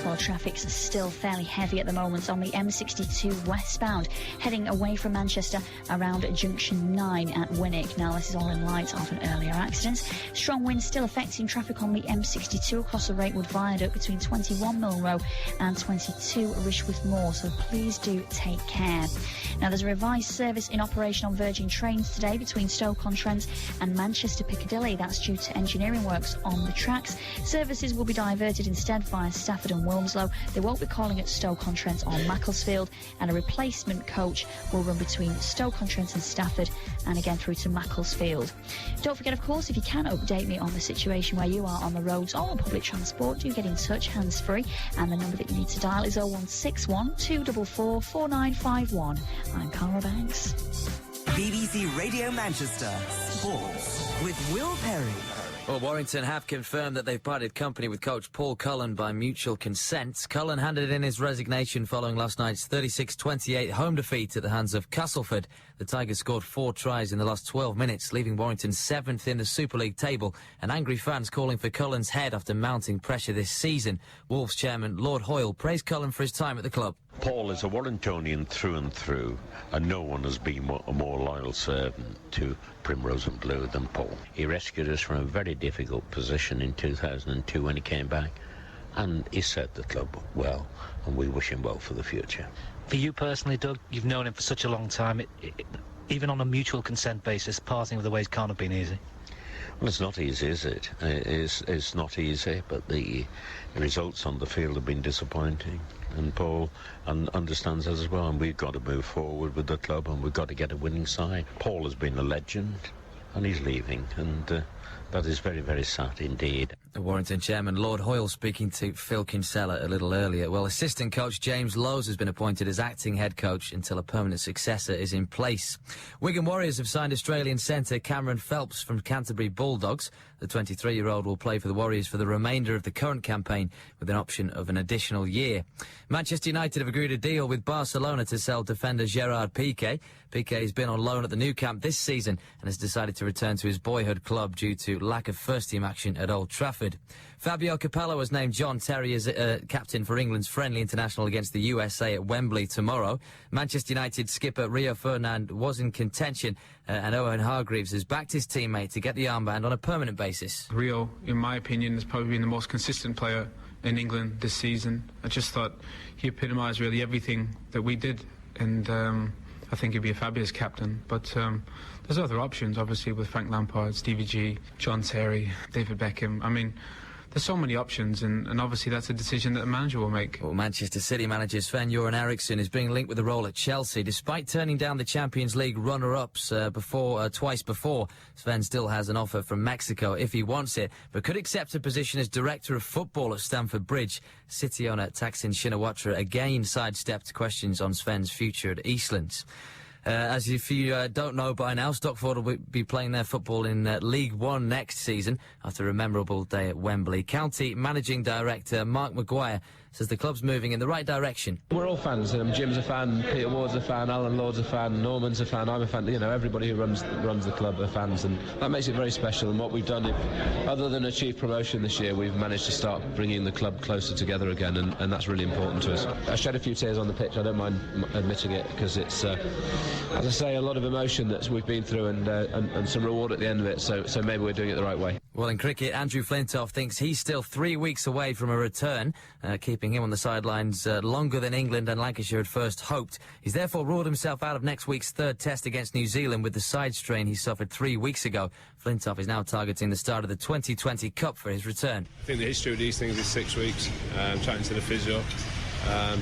Well, traffic's still fairly heavy at the moment on the M62 westbound, heading away from Manchester around Junction 9 at Winwick. Now, this is all in light of an earlier accident. Strong winds still affecting traffic on the M62 across the Rakewood Viaduct between 21 Mill Row and 22 Rishworth Moor, so please do take care. Now, there's a revised service in operation on Virgin trains today between Stoke-on-Trent and Manchester Piccadilly. That's due to engineering works on the tracks. Services will be diverted instead via Stafford and Wilmslow. They won't be calling at Stoke-on-Trent or Macclesfield, and a replacement coach will run between Stoke-on-Trent and Stafford and again through to Macclesfield. Don't forget, of course, if you can update me on the situation where you are on the roads or on public transport, do get in touch hands-free, and the number that you need to dial is 0161 244 4951. I'm Cara Banks. BBC Radio Manchester Sports with Will Perry. Well, Warrington have confirmed that they've parted company with coach Paul Cullen by mutual consent. Cullen handed in his resignation following last night's 36-28 home defeat at the hands of Castleford. The Tigers scored 4 tries in the last 12 minutes, leaving Warrington 7th in the Super League table, and angry fans calling for Cullen's head after mounting pressure this season. Wolves chairman Lord Hoyle praised Cullen for his time at the club. Paul is a Warringtonian through and through, and no one has been a more loyal servant to Primrose and Blue than Paul. He rescued us from a very difficult position in 2002 when he came back, and he served the club well, and we wish him well for the future. For you personally, Doug, you've known him for such a long time. Even on a mutual consent basis, parting with the ways can't have been easy. Well, it's not easy, is it? It's not easy, but the results on the field have been disappointing. And Paul understands that as well, and we've got to move forward with the club, and we've got to get a winning side. Paul has been a legend, and he's leaving, and That is very, very sad indeed. The Warrington chairman Lord Hoyle speaking to Phil Kinsella a little earlier. Well, assistant coach James Lowes has been appointed as acting head coach until a permanent successor is in place. Wigan Warriors have signed Australian centre Cameron Phelps from Canterbury Bulldogs. The 23-year-old will play for the Warriors for the remainder of the current campaign with an option of an additional year. Manchester United have agreed a deal with Barcelona to sell defender Gerard Piqué. Piqué has been on loan at the Nou Camp this season and has decided to return to his boyhood club due to lack of first-team action at Old Trafford. Fabio Capello has named John Terry as captain for England's friendly international against the USA at Wembley tomorrow. Manchester United skipper Rio Ferdinand was in contention and Owen Hargreaves has backed his teammate to get the armband on a permanent basis. Rio, in my opinion, has probably been the most consistent player in England this season. I just thought he epitomised really everything that we did, and I think he'd be a fabulous captain. But there's other options, obviously, with Frank Lampard, Stevie G, John Terry, David Beckham. I mean, there's so many options, and obviously that's a decision that the manager will make. Well, Manchester City manager Sven-Göran Eriksson is being linked with a role at Chelsea. Despite turning down the Champions League runner-ups twice before, Sven still has an offer from Mexico if he wants it, but could accept a position as director of football at Stamford Bridge. City owner Thaksin Shinawatra again sidestepped questions on Sven's future at Eastlands. As if you don't know by now, Stockport will be playing their football in League One next season after a memorable day at Wembley. County Managing Director Mark Maguire says the club's moving in the right direction. We're all fans. Jim's a fan, Peter Ward's a fan, Alan Lord's a fan, Norman's a fan, I'm a fan. You know, everybody who runs the club are fans, and that makes it very special. And what we've done, other than achieve promotion this year, we've managed to start bringing the club closer together again, and that's really important to us. I shed a few tears on the pitch, I don't mind admitting it, because it's, as I say, a lot of emotion that we've been through, and some reward at the end of it, so maybe we're doing it the right way. Well, in cricket, Andrew Flintoff thinks he's still 3 weeks away from a return, keeping him on the sidelines longer than England and Lancashire had first hoped. He's therefore ruled himself out of next week's third test against New Zealand with the side strain he suffered 3 weeks ago. Flintoff is now targeting the start of the 2020 Cup for his return. I think the history of these things is 6 weeks, chatting to the physio,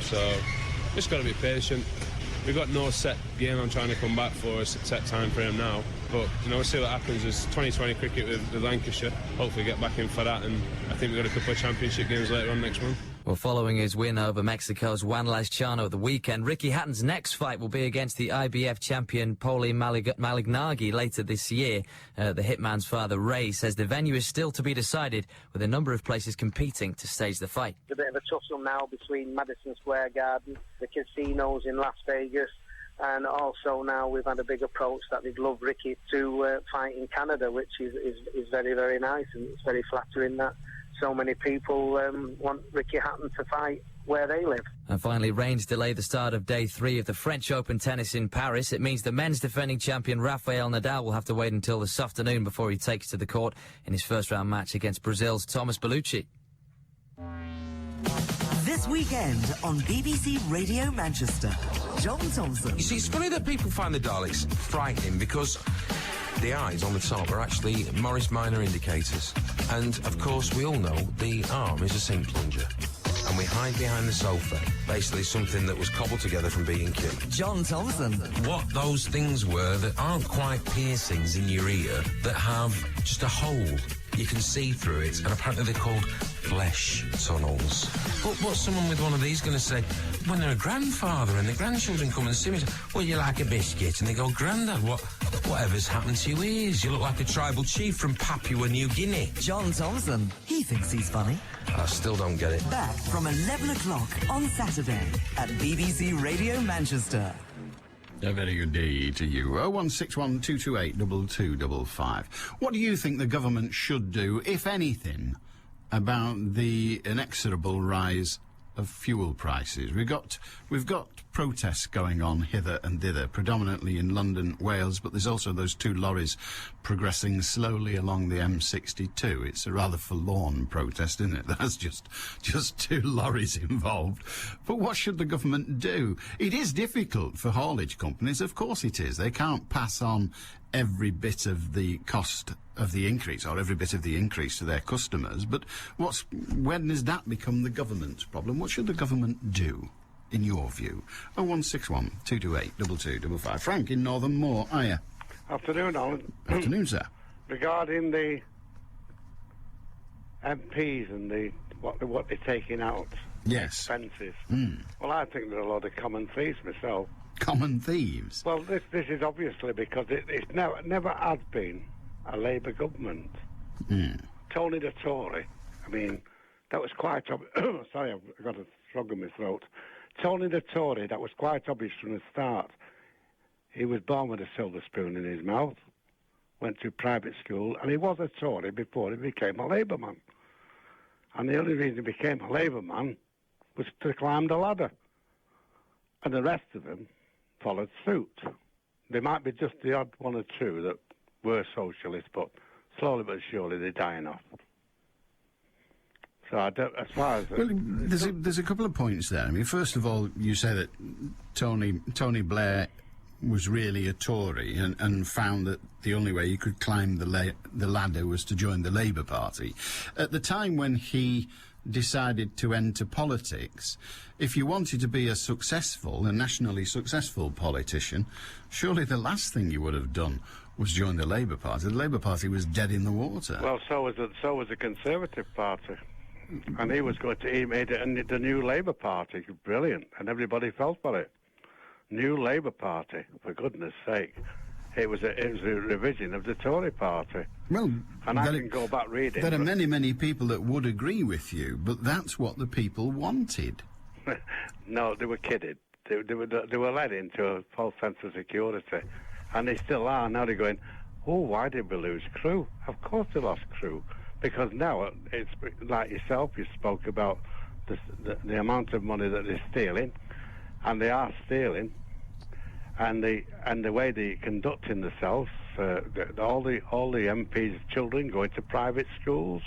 so just got to be patient. We've got no set game I'm trying to come back for, a set time frame now. But, we'll see what happens. There's 2020 cricket with Lancashire. Hopefully get back in for that, and I think we've got a couple of championship games later on next month. Well, following his win over Mexico's Juan Lezcano at the weekend, Ricky Hatton's next fight will be against the IBF champion Poli Malignaggi later this year. The Hitman's father, Ray, says the venue is still to be decided, with a number of places competing to stage the fight. It's a bit of a tussle now between Madison Square Garden, the casinos in Las Vegas, and also now we've had a big approach that they'd love Ricky to fight in Canada, which is very, very nice, and it's very flattering that so many people want Ricky Hatton to fight where they live. And finally, rains delay the start of Day 3 of the French Open tennis in Paris. It means the men's defending champion Rafael Nadal will have to wait until this afternoon before he takes to the court in his first-round match against Brazil's Thomas Bellucci. This weekend on BBC Radio Manchester, John Thompson. You see, it's funny that people find the Daleks frightening because the eyes on the top are actually Morris Minor indicators. And, of course, we all know the arm is a sink plunger. And we hide behind the sofa, basically something that was cobbled together from B&Q. John Thompson. What those things were that aren't quite piercings in your ear, that have just a hole. You can see through it, and apparently they're called flesh tunnels. But what's someone with one of these going to say when they're a grandfather and the grandchildren come and see me? Well, you like a biscuit? And they go, Grandad, whatever's happened to your ears? You look like a tribal chief from Papua New Guinea. John Thompson. He thinks he's funny. I still don't get it. Back from 11 o'clock on Saturday at BBC Radio Manchester. A very good day to you. 0161228 2255. What do you think the government should do, if anything, about the inexorable rise of fuel prices? We've got protests going on hither and thither, predominantly in London, Wales, but there's also those two lorries progressing slowly along the M62. It's a rather forlorn protest, isn't it? That's just two lorries involved. But what should the government do? It is difficult for haulage companies, of course it is. They can't pass on every bit of the cost of the increase, or every bit of the increase to their customers. But when does that become the government's problem? What should the government do, in your view? 0161 228 2255. Frank in Northern Moor, hiya. Afternoon, Alan. Afternoon, sir. Regarding the MPs and what they're taking out. Yes. Expenses. Mm. Well, I think there are a lot of common thieves myself. Common thieves? Well, this is obviously because it's never has been a Labour government. Mm. Tony the Tory, I mean, that was quite obvious. Sorry, I've got a frog in my throat. Tony the Tory, that was quite obvious from the start. He was born with a silver spoon in his mouth, went to private school, and he was a Tory before he became a Labour man. And the only reason he became a Labour man was to climb the ladder. And the rest of them followed suit. There might be just the odd one or two that were socialists, but slowly but surely they're dying off. So I don't, as far as... Well, there's a couple of points there. I mean, first of all, you say that Tony Blair was really a Tory and found that the only way he could climb the ladder was to join the Labour Party. At the time when he decided to enter politics, if you wanted to be a nationally successful politician, surely the last thing you would have done was join the Labour Party. The Labour Party was dead in the water. Well, so was the Conservative Party. And he made it the new Labour Party. Brilliant. And everybody fell for it. New Labour Party, for goodness sake. It was a revision of the Tory Party. Well, and I can go back reading. There are many people that would agree with you, but that's what the people wanted. No, they were kidded. They were led into a false sense of security. And they still are. Now they're going, oh, why did we lose Crewe? Of course they lost Crewe. Because now, it's like yourself, you spoke about the amount of money that they're stealing, and they are stealing, and the way they're conducting themselves, all the MPs' children going to private schools,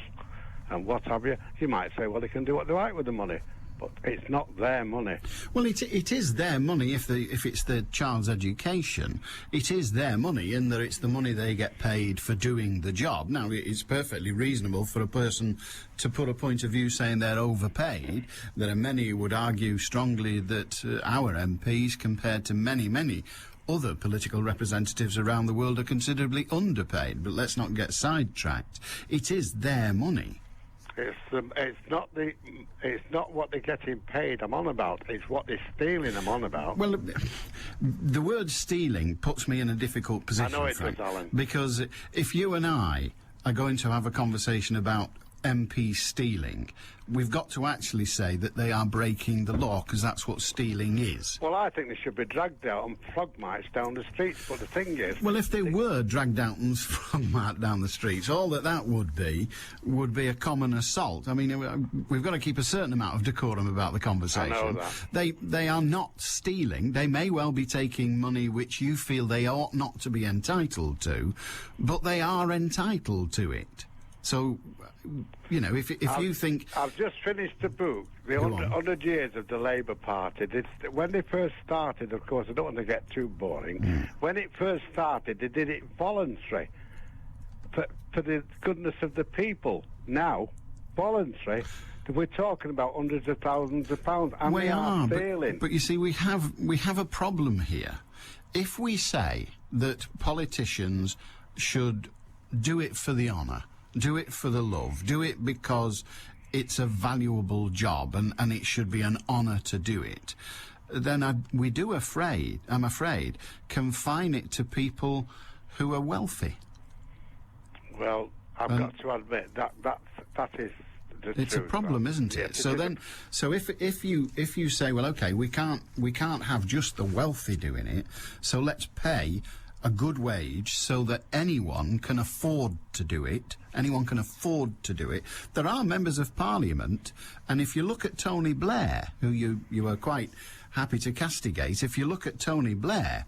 and what have you. You might say, well, they can do what they like with the money, but it's not their money. Well, it is their money if it's the child's education. It is their money in that it's the money they get paid for doing the job. Now, it's perfectly reasonable for a person to put a point of view saying they're overpaid. There are many who would argue strongly that our MPs, compared to many other political representatives around the world, are considerably underpaid. But let's not get sidetracked. It is their money. It's not what they're getting paid I'm on about. It's what they're stealing I'm on about. Well, the word stealing puts me in a difficult position, I know it Frank, does, Alan. because if you and I are going to have a conversation about MP stealing, we've got to actually say that they are breaking the law, because that's what stealing is. Well, I think they should be dragged out on frog march down the streets, but the thing is... Well, if they were dragged out and frog marched down the streets, all that would be a common assault. I mean, we've got to keep a certain amount of decorum about the conversation. I know that. They are not stealing. They may well be taking money which you feel they ought not to be entitled to, but they are entitled to it. So, you know, if you think... I've just finished the book, The 100 Years of the Labour Party. When they first started, of course, I don't want to get too boring, when it first started, they did it voluntary, for the goodness of the people. Now, voluntary, we're talking about hundreds of thousands of pounds, and we are stealing. But you see, we have a problem here. If we say that politicians should do it for the honour, do it for the love, do it because it's a valuable job and it should be an honour to do it, then I'm afraid, confine it to people who are wealthy. Well, I've got to admit that is the truth. It's a problem, isn't it? So if you say, well, okay, we can't have just the wealthy doing it, so let's pay a good wage so that anyone can afford to do it. There are members of Parliament, and if you look at Tony Blair, who you are quite happy to castigate, if you look at Tony Blair,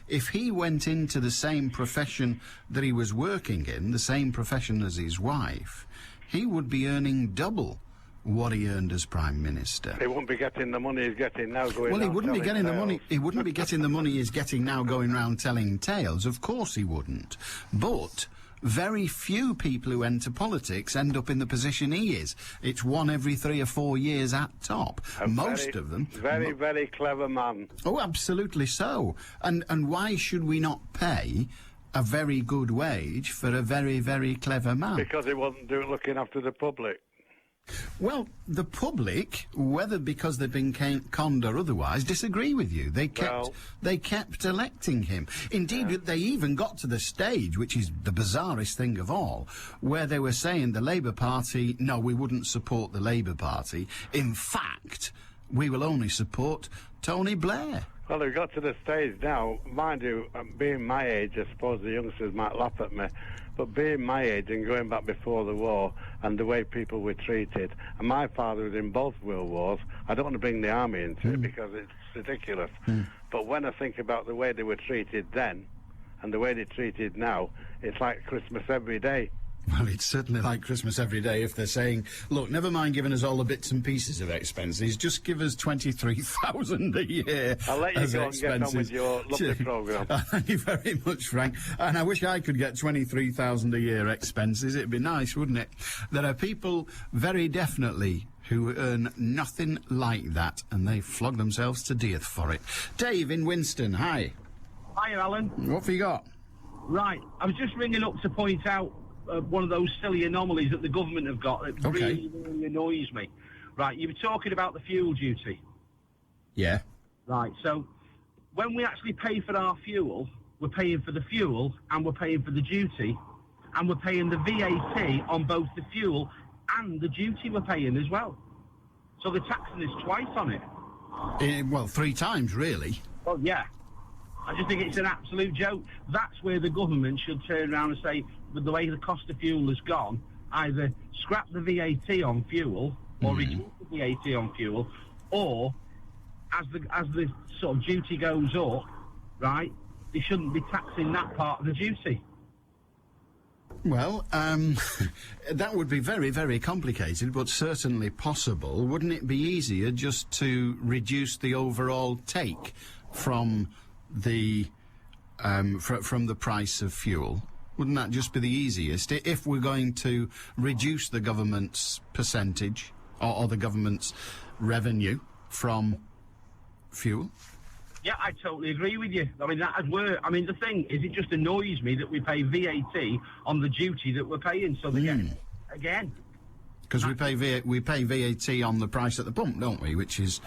if he went into the same profession that he was working in, the same profession as his wife, he would be earning double what he earned as Prime Minister. He wouldn't be getting the money he's getting now going Well, he around wouldn't be getting telling the money. tales. He wouldn't be getting the money he's getting now going round telling tales. Of course he wouldn't. But very few people who enter politics end up in the position he is. It's one every 3 or 4 years at top. Most of them. Very clever man. Oh, absolutely so. And why should we not pay a very good wage for a very, very clever man. Because he wasn't looking after the public. Well, the public, whether because they've been conned or otherwise, disagree with you. They kept electing him. Indeed, they even got to the stage, which is the bizarrest thing of all, where they were saying the Labour Party, no, we wouldn't support the Labour Party. In fact, we will only support Tony Blair. Well, they've got to the stage now, mind you, being my age, I suppose the youngsters might laugh at me, but being my age and going back before the war and the way people were treated, and my father was in both world wars, I don't want to bring the army into it because it's ridiculous, but when I think about the way they were treated then and the way they're treated now, it's like Christmas every day. Well, it's certainly like Christmas every day if they're saying, look, never mind giving us all the bits and pieces of expenses, just give us 23,000 a year. I'll let you go and get on with your lovely programme. Thank you very much, Frank. And I wish I could get 23,000 a year expenses. It'd be nice, wouldn't it? There are people very definitely who earn nothing like that, and they flog themselves to death for it. Dave in Winston, hi. Hi, Alan. What have you got? Right, I was just ringing up to point out one of those silly anomalies that the government have got that really annoys me. Right, you were talking about the fuel duty. Yeah. Right, so when we actually pay for our fuel, we're paying for the fuel and we're paying for the duty and we're paying the VAT on both the fuel and the duty we're paying as well. So they're taxing us twice on it. Well, 3 times, really. Well, yeah. I just think it's an absolute joke. That's where the government should turn around and say, with the way the cost of fuel has gone, either scrap the VAT on fuel or reduce the VAT on fuel, or as the sort of duty goes up, right, they shouldn't be taxing that part of the duty. Well, that would be very, very complicated, but certainly possible. Wouldn't it be easier just to reduce the overall take from the from the price of fuel? Wouldn't that just be the easiest if we're going to reduce the government's percentage or the government's revenue from fuel? Yeah, I totally agree with you. I mean, that'd work. I mean, the thing is, it just annoys me that we pay VAT on the duty that we're paying, so they get it again. Because we pay VAT on the price at the pump, don't we? Which is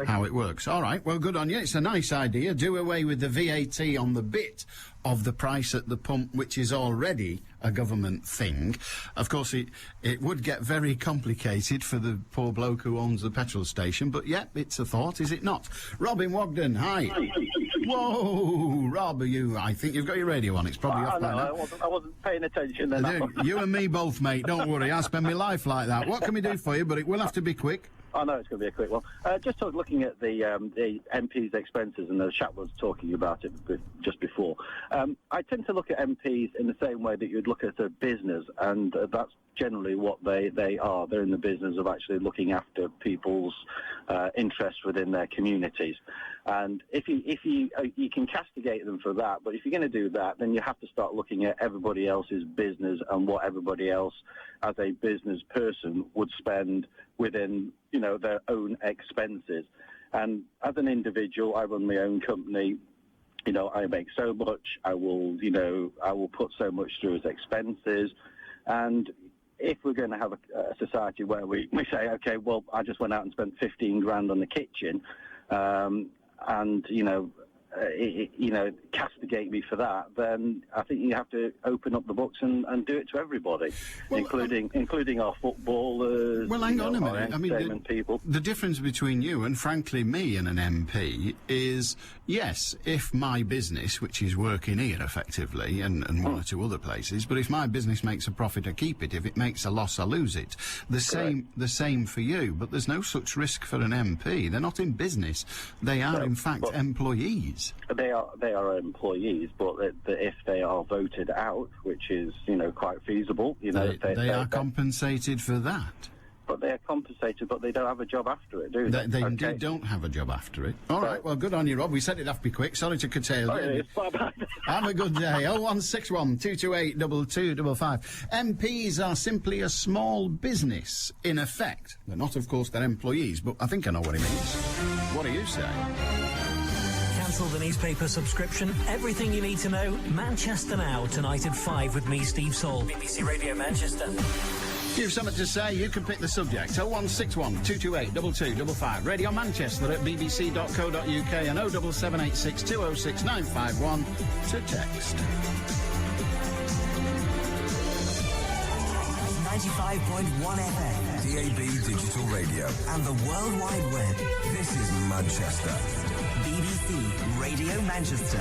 how it works. All right, well, good on you. It's a nice idea. Do away with the VAT on the bit of the price at the pump, which is already a government thing. Of course, it would get very complicated for the poor bloke who owns the petrol station, but yeah, it's a thought, is it not? Robin Wogden, hi. Whoa, Rob, I think you've got your radio on. It's probably off by now. I wasn't paying attention then. You and me both, mate. Don't worry. I spend my life like that. What can we do for you? But it will have to be quick. I know it's going to be a quick one. Just looking at the MP's expenses, and the chap was talking about it just before. I tend to look at MPs in the same way that you'd look at a business, and that's generally what they are. They're in the business of actually looking after people's interests within their communities. And if you can castigate them for that, but if you're going to do that, then you have to start looking at everybody else's business and what everybody else, as a business person, would spend within, their own expenses. And as an individual, I run my own company. I make so much. I will put so much through as expenses. And if we're going to have a society where we say, okay, well, I just went out and spent 15 grand on the kitchen, and castigate me for that, then I think you have to open up the books and do it to everybody, including our footballers. Well, hang on a minute. I mean, people. The difference between you and, frankly, me and an MP is, yes, if my business, which is working here effectively, and one or two other places, but if my business makes a profit, I keep it. If it makes a loss, I lose it. The same for you. But there's no such risk for an MP. They're not in business. They are, in fact, employees. They are employees, but if they are voted out, which is quite feasible, they are compensated for that. But they are compensated, but they don't have a job after it, do they? They indeed don't have a job after it. All right, well, good on you, Rob. We said it'd have to be quick. Sorry to curtail you. Bye-bye. Have a good day. 0161 228 2255. MPs are simply a small business, in effect. They're not, of course, their employees, but I think I know what he means. What do you say? cancel the newspaper subscription? Everything you need to know, Manchester Now, tonight at 5 with me, Steve Saul, BBC Radio Manchester. If you have something to say, you can pick the subject. 0161 228 2255. Radio Manchester at bbc.co.uk and 07786 206 951 to text. 95.1 FM, DAB digital radio, and the World Wide Web. This is Manchester. BBC Radio Manchester.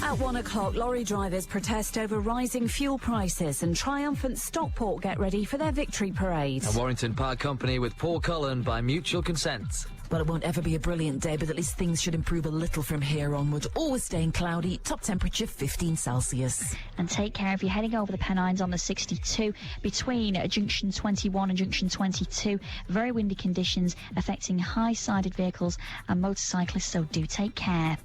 At 1 o'clock, lorry drivers protest over rising fuel prices, and triumphant Stockport get ready for their victory parade. A Warrington Park Company with Paul Cullen by mutual consent. Well, it won't ever be a brilliant day, but at least things should improve a little from here onward. Always staying cloudy, top temperature 15 Celsius. And take care if you're heading over the Pennines on the 62 between junction 21 and junction 22. Very windy conditions affecting high-sided vehicles and motorcyclists, so do take care.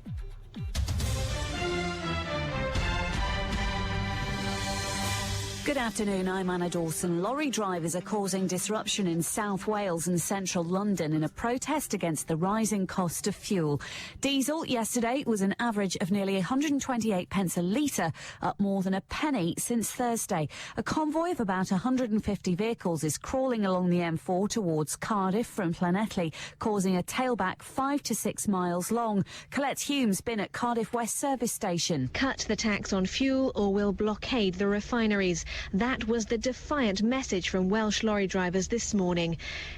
Good afternoon, I'm Anna Dawson. Lorry drivers are causing disruption in South Wales and central London in a protest against the rising cost of fuel. Diesel yesterday was an average of nearly 128 pence a litre, up more than a penny since Thursday. A convoy of about 150 vehicles is crawling along the M4 towards Cardiff from Llanelli, causing a tailback 5 to 6 miles long. Colette Hume's been at Cardiff West service station. Cut the tax on fuel or we'll blockade the refineries. That was the defiant message from Welsh lorry drivers this morning.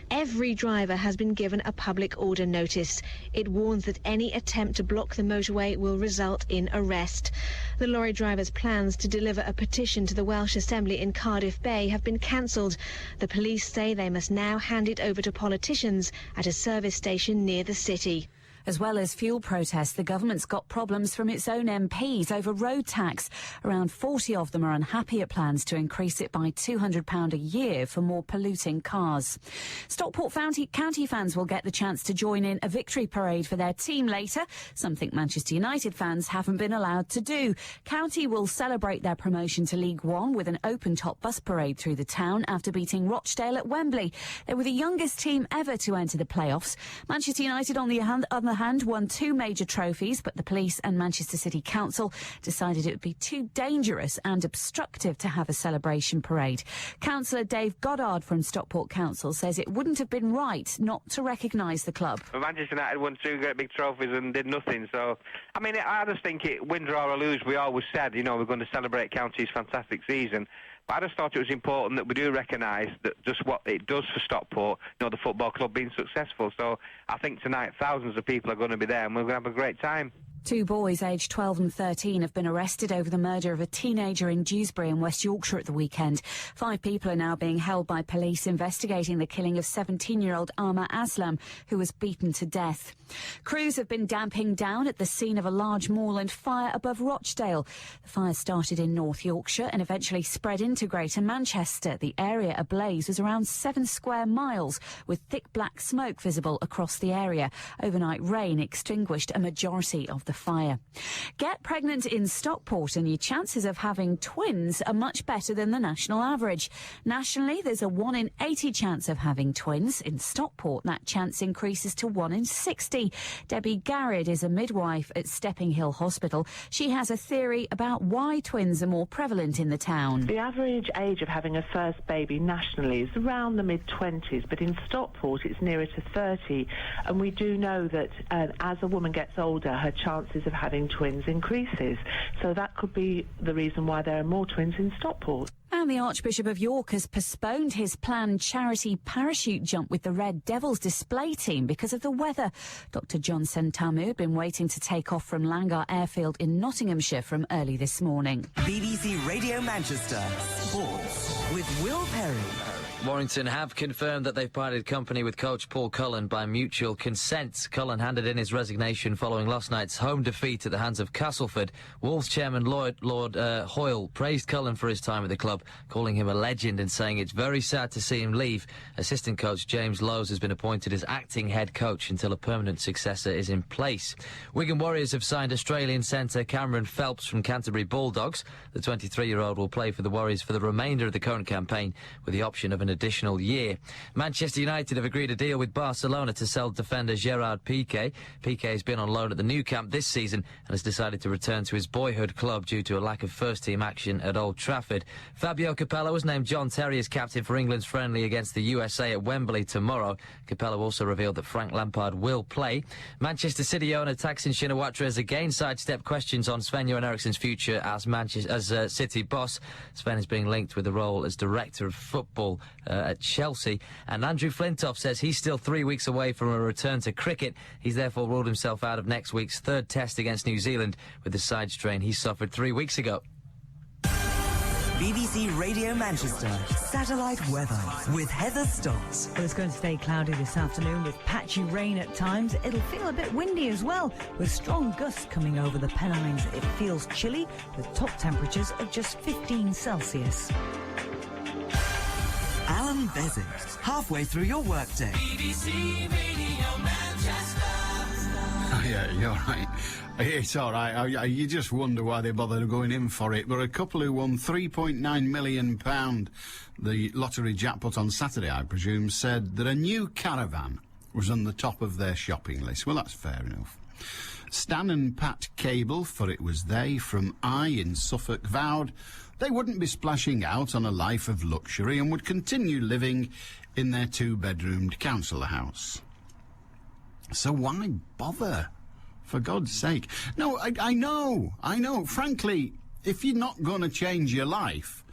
Every driver has been given a public order notice. It warns that any attempt to block the motorway will result in arrest. The lorry drivers' plans to deliver a petition to the Welsh Assembly in Cardiff Bay have been cancelled. The police say they must now hand it over to politicians at a service station near the city. As well as fuel protests, the government's got problems from its own MPs over road tax. Around 40 of them are unhappy at plans to increase it by £200 a year for more polluting cars. Stockport County fans will get the chance to join in a victory parade for their team later, something Manchester United fans haven't been allowed to do. County will celebrate their promotion to League One with an open-top bus parade through the town after beating Rochdale at Wembley. They were the youngest team ever to enter the playoffs. Manchester United, on the other hand, won 2 major trophies, but the police and Manchester City Council decided it would be too dangerous and obstructive to have a celebration parade. Councillor Dave Goddard from Stockport Council says it wouldn't have been right not to recognise the club. Manchester United won 2 great big trophies and did nothing, so I mean, I just think win, draw or lose, we always said, you know, we're going to celebrate County's fantastic season. But I just thought it was important that we do recognise that just what it does for Stockport, you know, the football club being successful. So I think tonight thousands of people are going to be there and we're going to have a great time. 2 boys aged 12 and 13 have been arrested over the murder of a teenager in Dewsbury in West Yorkshire at the weekend. 5 people are now being held by police investigating the killing of 17-year-old Amar Aslam, who was beaten to death. Crews have been damping down at the scene of a large moorland fire above Rochdale. The fire started in North Yorkshire and eventually spread into Greater Manchester. The area ablaze was around 7 square miles, with thick black smoke visible across the area. Overnight rain extinguished a majority of the fire. Get pregnant in Stockport and your chances of having twins are much better than the national average. Nationally, there's a 1 in 80 chance of having twins. In Stockport, that chance increases to 1 in 60. Debbie Garrett is a midwife at Stepping Hill Hospital. She has a theory about why twins are more prevalent in the town. The average age of having a first baby nationally is around the mid-20s, but in Stockport it's nearer to 30, and we do know that as a woman gets older, her chances of having twins increases. So that could be the reason why there are more twins in Stockport. And the Archbishop of York has postponed his planned charity parachute jump with the Red Devils display team because of the weather. Dr John Sentamu had been waiting to take off from Langar Airfield in Nottinghamshire from early this morning. BBC Radio Manchester Sports with Will Perry. Warrington have confirmed that they've parted company with coach Paul Cullen by mutual consent. Cullen handed in his resignation following last night's home defeat at the hands of Castleford. Wolves chairman Lord Hoyle praised Cullen for his time at the club, calling him a legend and saying it's very sad to see him leave. Assistant coach James Lowes has been appointed as acting head coach until a permanent successor is in place. Wigan Warriors have signed Australian centre Cameron Phelps from Canterbury Bulldogs. The 23-year-old will play for the Warriors for the remainder of the current campaign with the option of an additional year. Manchester United have agreed a deal with Barcelona to sell defender Gerard Piqué. Piqué has been on loan at the Nou Camp this season and has decided to return to his boyhood club due to a lack of first-team action at Old Trafford. Fabio Capello was named John Terry as captain for England's friendly against the USA at Wembley tomorrow. Capello also revealed that Frank Lampard will play. Manchester City owner Thaksin Shinawatra has again sidestepped questions on Sven-Göran Eriksson's future as City boss. Sven is being linked with the role as director of football at Chelsea, and Andrew Flintoff says he's still 3 weeks away from a return to cricket. He's therefore ruled himself out of next week's third test against New Zealand with the side strain he suffered 3 weeks ago. BBC Radio Manchester satellite weather with Heather Stott. Well, it's going to stay cloudy this afternoon with patchy rain at times. It'll feel a bit windy as well, with strong gusts coming over the Pennines. It feels chilly with top temperatures of just 15 Celsius. Allan Beswick, halfway through your workday. BBC Radio Manchester. Oh, yeah, you're right. It's all right. You just wonder why they bothered going in for it. But a couple who won £3.9 million, the lottery jackpot on Saturday, I presume, said that a new caravan was on the top of their shopping list. Well, that's fair enough. Stan and Pat Cable, for it was they, from in Suffolk, vowed they wouldn't be splashing out on a life of luxury and would continue living in their two-bedroomed council house. So why bother? For God's sake. No, I know. Frankly, if you're not going to change your life,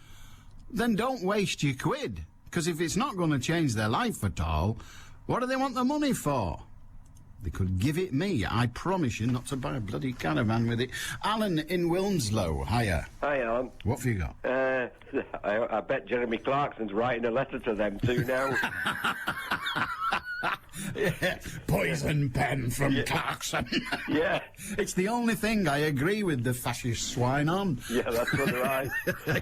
then don't waste your quid. Because if it's not going to change their life at all, what do they want the money for? They could give it me. I promise you not to buy a bloody caravan with it. Alan in Wilmslow, hiya. Hi, Alan. What have you got? I bet Jeremy Clarkson's writing a letter to them too now. Yeah, poison pen from Clarkson. Yeah. It's the only thing I agree with the fascist swine on. Yeah, that's right.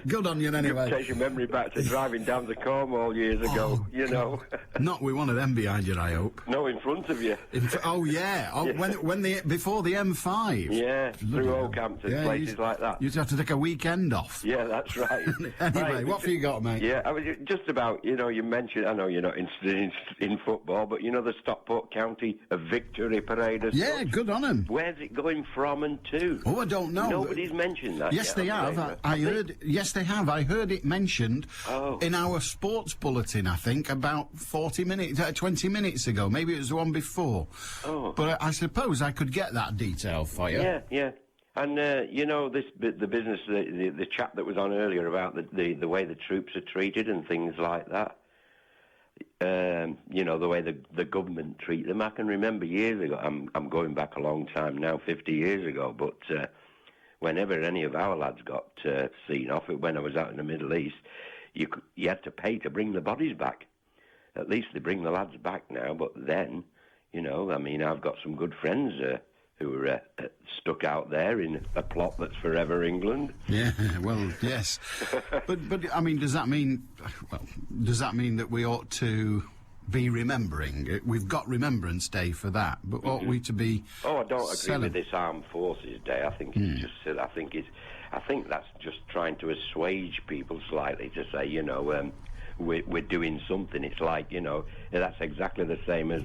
Good on you anyway. Take your memory back to driving down the Cornwall years ago, you know. Not with one of them behind you, I hope. No, in front of you. Oh, yeah. Oh, yeah. Before the M5. Yeah, through Oakhampton, places like that. You'd have to take a weekend off. Yeah, that's right. Anyway, right, what have you got, mate? Yeah, I was just about, you mentioned, I know you're not interested in football, but the Stockport County Victory Parade. Yeah, good on them. Where's it going from and to? Oh, I don't know. Nobody's mentioned that Yes, yet, they have. I heard. Yes, they have. I heard it mentioned in our sports bulletin, I think, about 20 minutes ago. Maybe it was the one before. Oh. But I suppose I could get that detail for you. Yeah. And, the business, the chat that was on earlier about the way the troops are treated and things like that. The way the government treat them. I can remember years ago, I'm going back a long time now, 50 years ago, but whenever any of our lads got seen off, when I was out in the Middle East, you had to pay to bring the bodies back. At least they bring the lads back now, but then, I've got some good friends who are stuck out there in a plot that's forever England. Yeah, well, yes. but I mean, does that mean that we ought to be remembering? We've got Remembrance Day for that, but ought we to be? Oh, I don't agree with this Armed Forces Day. I think it's just silly. I think that's just trying to assuage people slightly to say, we're doing something. It's like, that's exactly the same as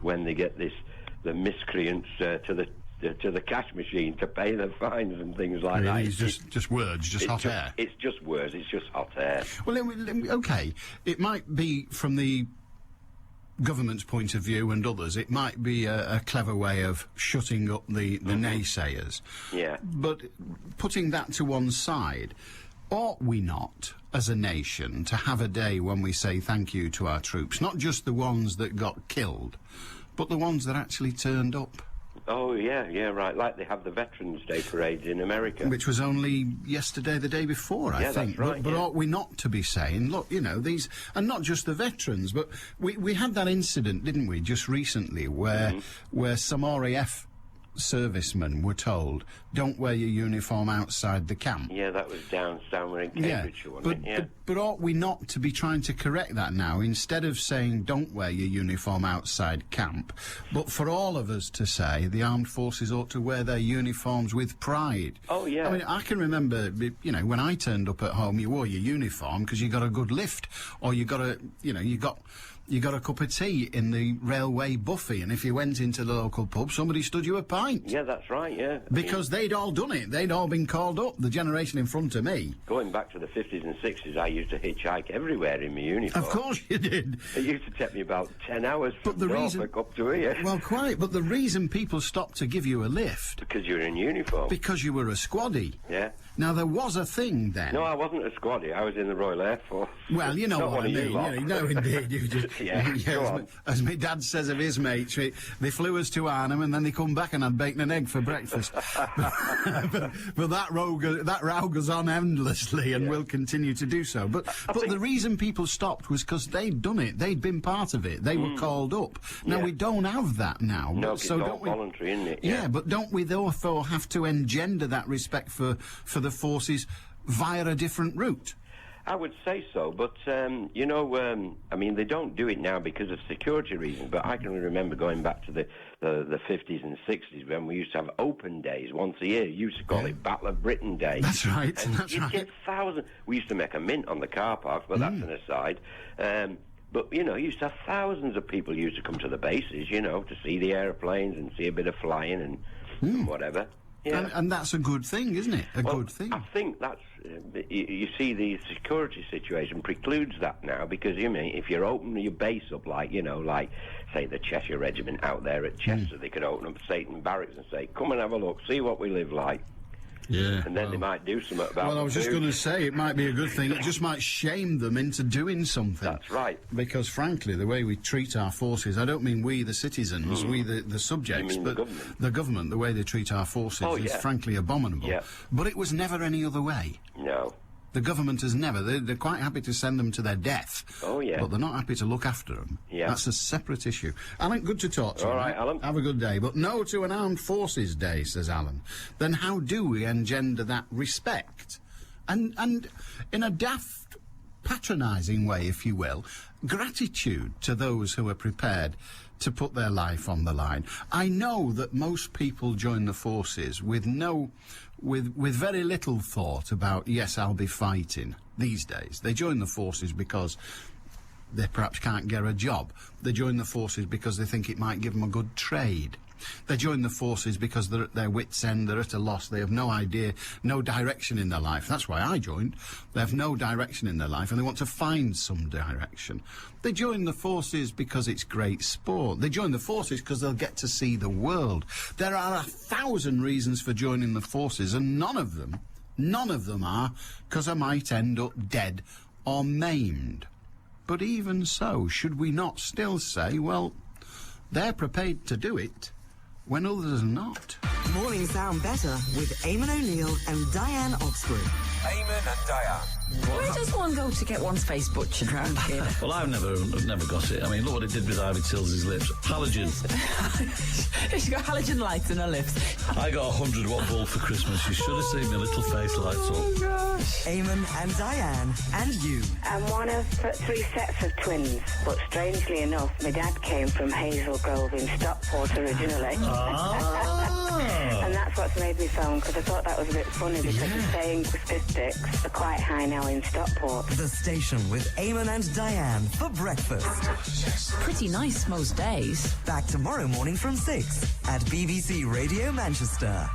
when they get the miscreants to the cash machine to pay their fines and things like that. It's just words, just hot air. It's just words, it's just hot air. Well, OK, it might be from the government's point of view and others, it might be a clever way of shutting up the naysayers. Yeah. But putting that to one side, ought we not, as a nation, to have a day when we say thank you to our troops, not just the ones that got killed, but the ones that actually turned up? Oh, yeah, right. Like they have the Veterans Day parades in America. Which was only yesterday, the day before, I think. That's right, But ought we not to be saying, look, you know, these, and not just the veterans, but we had that incident, didn't we, just recently, where some RAF servicemen were told, don't wear your uniform outside the camp. Yeah, that was down somewhere in Cambridgeshire, wasn't it? But ought we not to be trying to correct that now, instead of saying don't wear your uniform outside camp, but for all of us to say the armed forces ought to wear their uniforms with pride? Oh, yeah. I mean, I can remember, you know, when I turned up at home, you wore your uniform because you got a good lift, or you got a, you know, you got a cup of tea in the railway buffet, and if you went into the local pub, somebody stood you a pint. Yeah, that's right, yeah. Because they'd all done it. They'd all been called up, the generation in front of me. Going back to the 50s and 60s, I used to hitchhike everywhere in my uniform. Of course you did. It used to take me about 10 hours from Norfolk up to here. Well, quite, but the reason people stopped to give you a lift... Because you were in uniform. Because you were a squaddie. Yeah. Now, there was a thing then... No, I wasn't a squaddie. I was in the Royal Air Force. Well, you know what I mean. No, indeed. You just, yeah, as my dad says of his mates, they flew us to Arnhem and then they come back and had bacon and egg for breakfast. but that row goes on endlessly and will continue to do so. But the reason people stopped was because they'd done it. They'd been part of it. They were called up. Now, we don't have that now. No, so it's all voluntary, isn't it? Yeah, but don't we therefore have to engender that respect for the forces via a different route? I would say so, but, you know, I mean, they don't do it now because of security reasons, but I can remember going back to the 50s and 60s when we used to have open days once a year. You used to call it Battle of Britain Day. That's right, and that's right. Get thousands. We used to make a mint on the car park, but that's an aside. But, you know, you used to have thousands of people used to come to the bases, you know, to see the airplanes and see a bit of flying and whatever. Yeah. And that's a good thing, isn't it? Good thing. I think that's... you see, the security situation precludes that now because, you mean, if you're opening your base up, like, you know, like, say, the Cheshire Regiment out there at Chester, they could open up Satan Barracks and say, come and have a look, see what we live like. Yeah. And then they might do something about it. Well, I was just going to say, it might be a good thing. It just might shame them into doing something. That's right. Because, frankly, the way we treat our forces, I don't mean we, the citizens, we, the subjects, but the government, the way they treat our forces is, frankly, abominable. Yeah. But it was never any other way. No. The government has never. They're quite happy to send them to their death. Oh, yeah. But they're not happy to look after them. Yeah. That's a separate issue. Alan, good to talk to you. All right, Alan. Have a good day. But no to an Armed Forces Day, says Alan. Then how do we engender that respect? And in a daft, patronising way, if you will, gratitude to those who are prepared to put their life on the line. I know that most people join the forces with very little thought about, yes, I'll be fighting these days. They join the forces because they perhaps can't get a job. They join the forces because they think it might give them a good trade. They join the forces because they're at their wits' end, they're at a loss, they have no idea, no direction in their life. That's why I joined. They have no direction in their life and they want to find some direction. They join the forces because it's great sport. They join the forces because they'll get to see the world. There are 1,000 reasons for joining the forces and none of them are because I might end up dead or maimed. But even so, should we not still say, well, they're prepared to do it when others are not? Mornings sound better with Eamon O'Neill and Diane Oxford. Eamon and Diane. Where does one go to get one's face butchered round here? Well, I've never got it. I mean, look what it did with Ivy Tills's lips. Halogen. She's got halogen lights in her lips. I got a 100-watt bulb for Christmas. You should have seen my little face lights up. Oh, gosh. Eamon and Diane and you. I'm one of 3 sets of twins, but strangely enough, my dad came from Hazel Grove in Stockport originally. And that's what's made me phone, because I thought that was a bit funny, because the saying statistics are quite high now in Stockport. The station with Eamon and Diane for breakfast. Pretty nice most days. Back tomorrow morning from 6 at BBC Radio Manchester.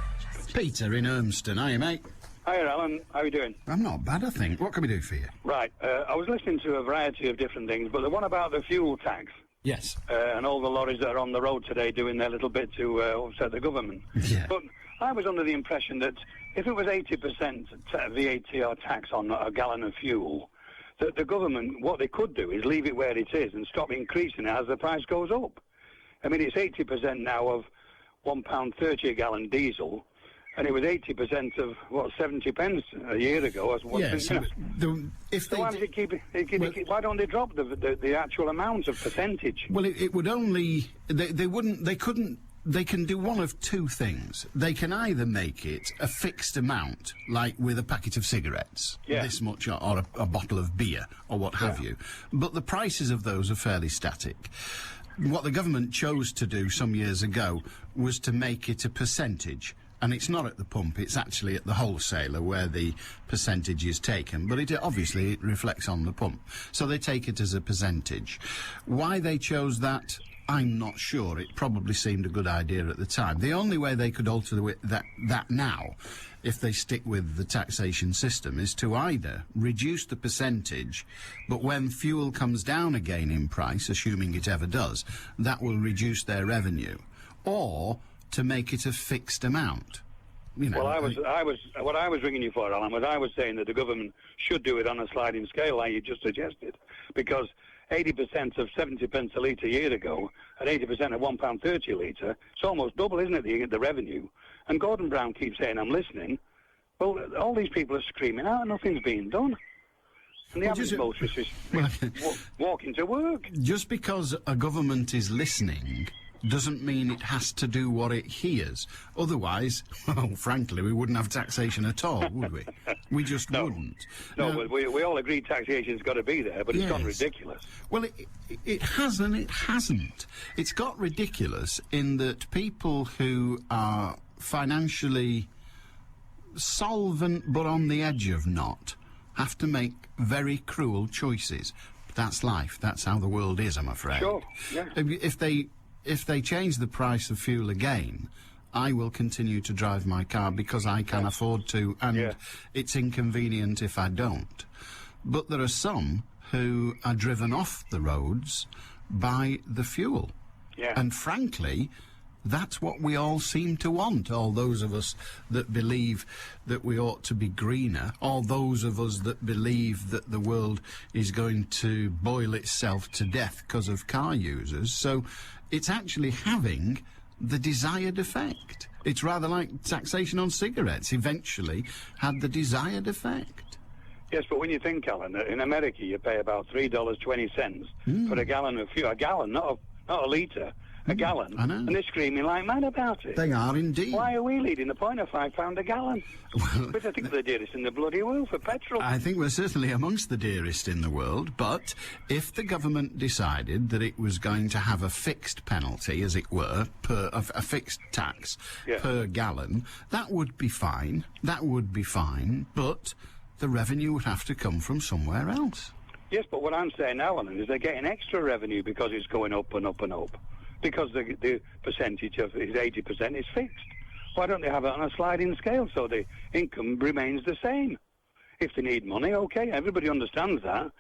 Peter in Urmston. Hiya, mate. Hiya, Alan. How are you doing? I'm not bad, I think. What can we do for you? Right. I was listening to a variety of different things, but the one about the fuel tax. Yes. And all the lorries that are on the road today doing their little bit to upset the government. Yeah. But I was under the impression that if it was 80% VAT or tax on a gallon of fuel, that the government, what they could do is leave it where it is and stop increasing it as the price goes up. I mean, it's 80% now of £1.30 a gallon diesel, and it was 80% of, 70 pence a year ago. Yes. So why does it keep why don't they drop the actual amount of percentage? Well, it would only... They can do one of two things. They can either make it a fixed amount, like with a packet of cigarettes, this much, or a bottle of beer, or what have you. But the prices of those are fairly static. What the government chose to do some years ago was to make it a percentage. And it's not at the pump, it's actually at the wholesaler where the percentage is taken. But obviously it reflects on the pump. So they take it as a percentage. Why they chose that, I'm not sure. It probably seemed a good idea at the time. The only way they could alter that now, if they stick with the taxation system, is to either reduce the percentage, but when fuel comes down again in price, assuming it ever does, that will reduce their revenue, or to make it a fixed amount. You know, what I was ringing you for, Alan, was I was saying that the government should do it on a sliding scale, like you just suggested, because 80% of 70 pence a litre a year ago and 80% of £1.30 a litre, it's almost double, isn't it, the revenue? And Gordon Brown keeps saying, I'm listening. Well, all these people are screaming out, nothing's being done. And the average motorist is walking to work. Just because a government is listening doesn't mean it has to do what it hears. Otherwise, well, frankly, we wouldn't have taxation at all, would we? We just wouldn't. No, but we all agree taxation's got to be there, but it's gone ridiculous. Well, it has and it hasn't. It's got ridiculous in that people who are financially solvent but on the edge of not have to make very cruel choices. That's life. That's how the world is, I'm afraid. Sure, yeah. If they change the price of fuel again, I will continue to drive my car because I can afford to, and it's inconvenient if I don't. But there are some who are driven off the roads by the fuel. Yeah. And frankly, that's what we all seem to want, all those of us that believe that we ought to be greener, all those of us that believe that the world is going to boil itself to death because of car users. So it's actually having the desired effect. It's rather like taxation on cigarettes eventually had the desired effect. Yes, but when you think, Alan, in America you pay about $3.20 for a gallon of fuel. A gallon, not a litre. A gallon. I know. And they're screaming like mad about it. They are indeed. Why are we leading the point of £5 a gallon? But I think we're the dearest in the bloody world for petrol. I think we're certainly amongst the dearest in the world, but if the government decided that it was going to have a fixed penalty, as it were, a fixed tax per gallon, that would be fine. That would be fine, but the revenue would have to come from somewhere else. Yes, but what I'm saying now, Alan, is they're getting extra revenue because it's going up and up and up. Because the percentage of is 80% is fixed. Why don't they have it on a sliding scale so the income remains the same? If they need money, okay, everybody understands that.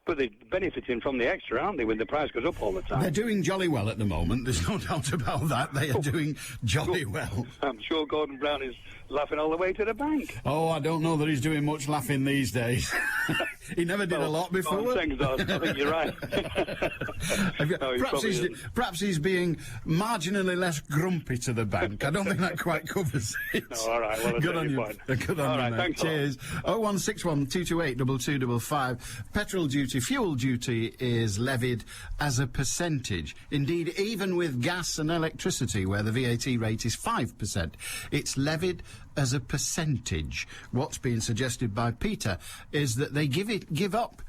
But they're benefiting from the extra, aren't they, when the price goes up all the time? They're doing jolly well at the moment, there's no doubt about that. They are doing jolly well. I'm sure Gordon Brown is laughing all the way to the bank. Oh, I don't know that he's doing much laughing these days. He never did a lot before. I think you're right. Perhaps he's being marginally less grumpy to the bank. I don't think that quite covers it. Oh, all right, well, good on you. Good on you, mate. Thanks. Cheers. 0161228 2255. Petrol duty, fuel duty is levied as a percentage. Indeed, even with gas and electricity, where the VAT rate is 5%, it's levied as a percentage. What's being suggested by Peter is that they give up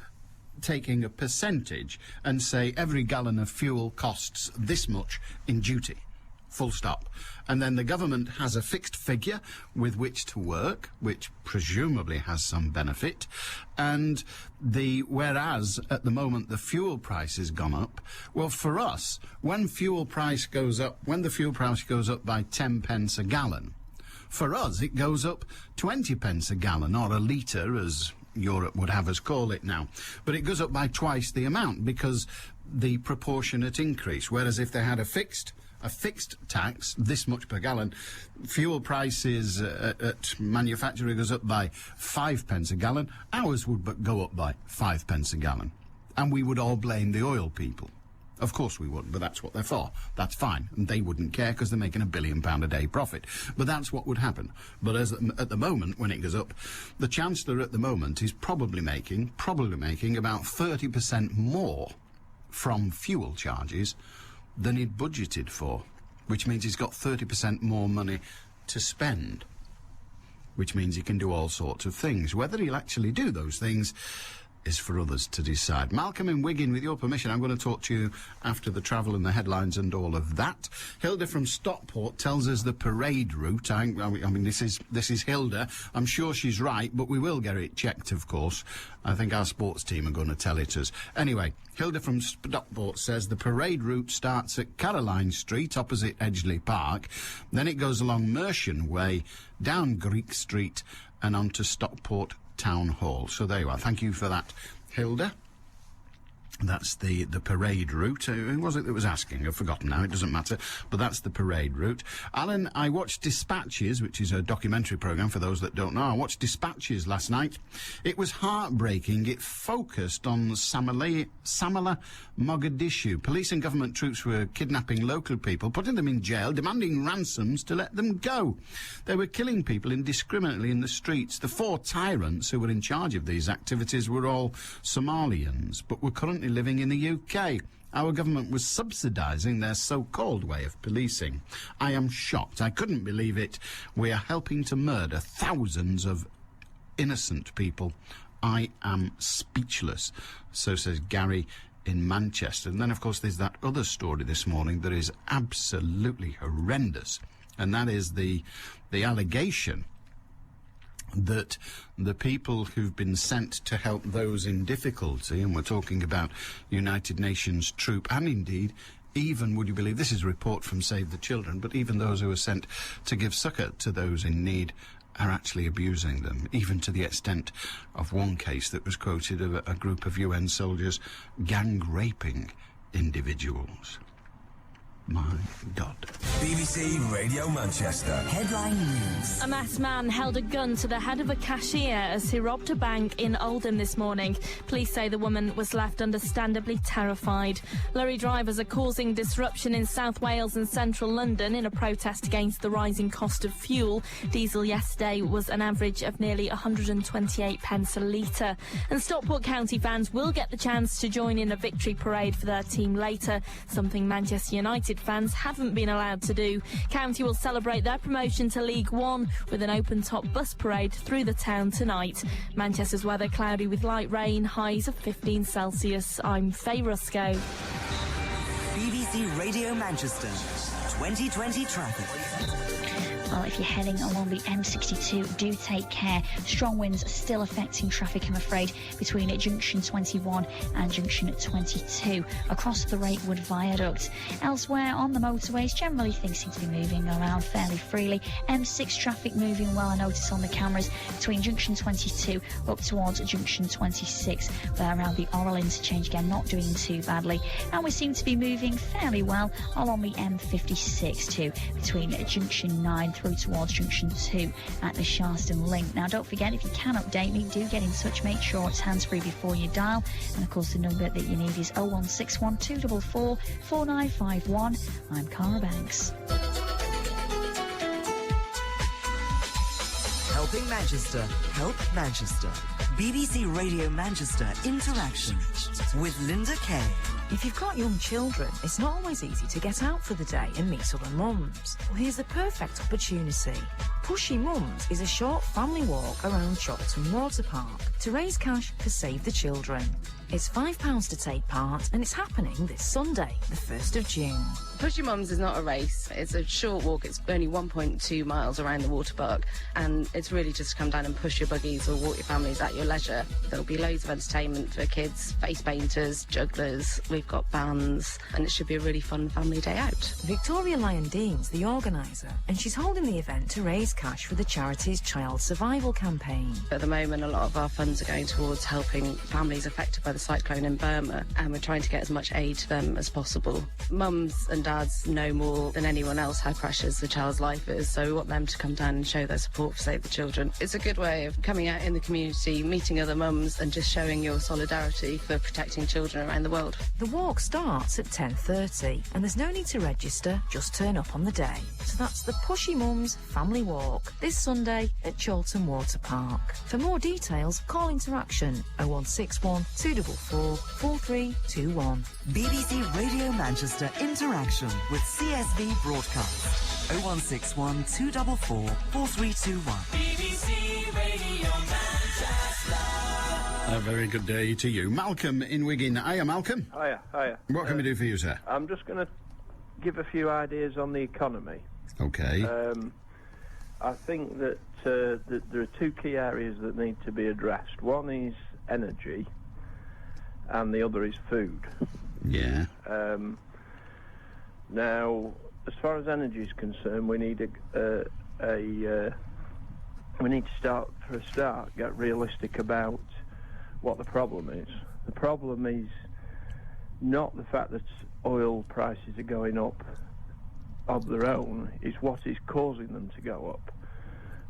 taking a percentage and say every gallon of fuel costs this much in duty. Full stop. And then the government has a fixed figure with which to work, which presumably has some benefit. And whereas at the moment the fuel price has gone up, well, for us, when the fuel price goes up by 10 pence a gallon, for us it goes up 20 pence a gallon, or a litre, as Europe would have us call it now. But it goes up by twice the amount because the proportionate increase. Whereas if they had a fixed tax, this much per gallon, fuel prices at manufacturer goes up by 5 pence a gallon, ours would go up by 5 pence a gallon. And we would all blame the oil people. Of course we wouldn't, but that's what they're for. That's fine. And they wouldn't care because they're making £1 billion a day profit. But that's what would happen. But at the moment, when it goes up, the Chancellor at the moment is probably making about 30% more from fuel charges than he'd budgeted for, which means he's got 30% more money to spend, which means he can do all sorts of things. Whether he'll actually do those things is for others to decide. Malcolm in Wigan, with your permission, I'm going to talk to you after the travel and the headlines and all of that. Hilda from Stockport tells us the parade route. I mean, this is Hilda. I'm sure she's right, but we will get it checked, of course. I think our sports team are going to tell it us. Anyway, Hilda from Stockport says the parade route starts at Caroline Street, opposite Edgeley Park. Then it goes along Mersham Way, down Greek Street, and on to Stockport Town Hall. So there you are. Thank you for that, Hilda. That's the parade route. Who was it that was asking? I've forgotten now. It doesn't matter. But that's the parade route. Alan, I watched Dispatches, which is a documentary programme for those that don't know. I watched Dispatches last night. It was heartbreaking. It focused on Samala, Mogadishu. Police and government troops were kidnapping local people, putting them in jail, demanding ransoms to let them go. They were killing people indiscriminately in the streets. The 4 tyrants who were in charge of these activities were all Somalians, but were currently living in the UK. Our government was subsidising their so-called way of policing. I am shocked. I couldn't believe it. We are helping to murder thousands of innocent people. I am speechless. So says Gary in Manchester. And then, of course, there's that other story this morning that is absolutely horrendous. And that is the allegation that the people who've been sent to help those in difficulty, and we're talking about United Nations troop, and indeed even, would you believe, this is a report from Save the Children, but even those who are sent to give succour to those in need are actually abusing them, even to the extent of one case that was quoted of a group of UN soldiers gang raping individuals. My God. BBC Radio Manchester. Headline news. A masked man held a gun to the head of a cashier as he robbed a bank in Oldham this morning. Police say the woman was left understandably terrified. Lorry drivers are causing disruption in South Wales and central London in a protest against the rising cost of fuel. Diesel yesterday was an average of nearly 128 pence a litre. And Stockport County fans will get the chance to join in a victory parade for their team later, something Manchester United fans haven't been allowed to do. County will celebrate their promotion to League One with an open-top bus parade through the town tonight. Manchester's weather cloudy with light rain, highs of 15 Celsius. I'm Faye Rusco. BBC Radio Manchester 2020 traffic. Well, if you're heading along the M62, do take care. Strong winds are still affecting traffic, I'm afraid, between Junction 21 and Junction 22 across the Rakewood Viaduct. Elsewhere on the motorways, generally things seem to be moving around fairly freely. M6 traffic moving well, I notice on the cameras, between Junction 22 up towards Junction 26. But around the Oral interchange, again, not doing too badly. And we seem to be moving fairly well along the M56 too, between Junction 9 through towards Junction 2 at the Sharston Link. Now, don't forget, if you can update me, do get in touch. Make sure it's hands-free before you dial. And, of course, the number that you need is 0161 244 4951. I'm Cara Banks. Helping Manchester, help Manchester. BBC Radio Manchester Interaction with Linda Kay. If you've got young children, it's not always easy to get out for the day and meet other mums. Well, here's the perfect opportunity. Pushy Mums is a short family walk around Chorlton Water Park to raise cash for Save the Children. It's £5 to take part, and it's happening this Sunday, the 1st of June. Pushy Mums is not a race. It's a short walk. It's only 1.2 miles around the water park, and it's really just to come down and push your buggies or walk your families at your leisure. There'll be loads of entertainment for kids, face painters, jugglers. We've got bands, and it should be a really fun family day out. Victoria Lyon-Dean's the organiser, and she's holding the event to raise cash for the charity's Child Survival campaign. At the moment, a lot of our funds are going towards helping families affected by the the cyclone in Burma, and we're trying to get as much aid to them as possible. Mums and dads know more than anyone else how precious the child's life is, so we want them to come down and show their support for Save the Children. It's a good way of coming out in the community, meeting other mums, and just showing your solidarity for protecting children around the world. The walk starts at 10:30 and there's no need to register, just turn up on the day. So that's the Pushy Mums Family Walk this Sunday at Chorlton Water Park. For more details, call Interaction 0161 244 4321. BBC Radio Manchester Interaction with CSV Broadcast 0161 244 4321. BBC Radio Manchester. A very good day to you. Malcolm in Wigan. Hiya, Malcolm. Hiya. What can we do for you, sir? I'm just going to give a few ideas on the economy. Okay. I think that there are two key areas that need to be addressed. One is energy, and the other is food. Yeah. Now, as far as energy is concerned, we need we need to get realistic about what the problem is. The problem is not the fact that oil prices are going up of their own, is what is causing them to go up.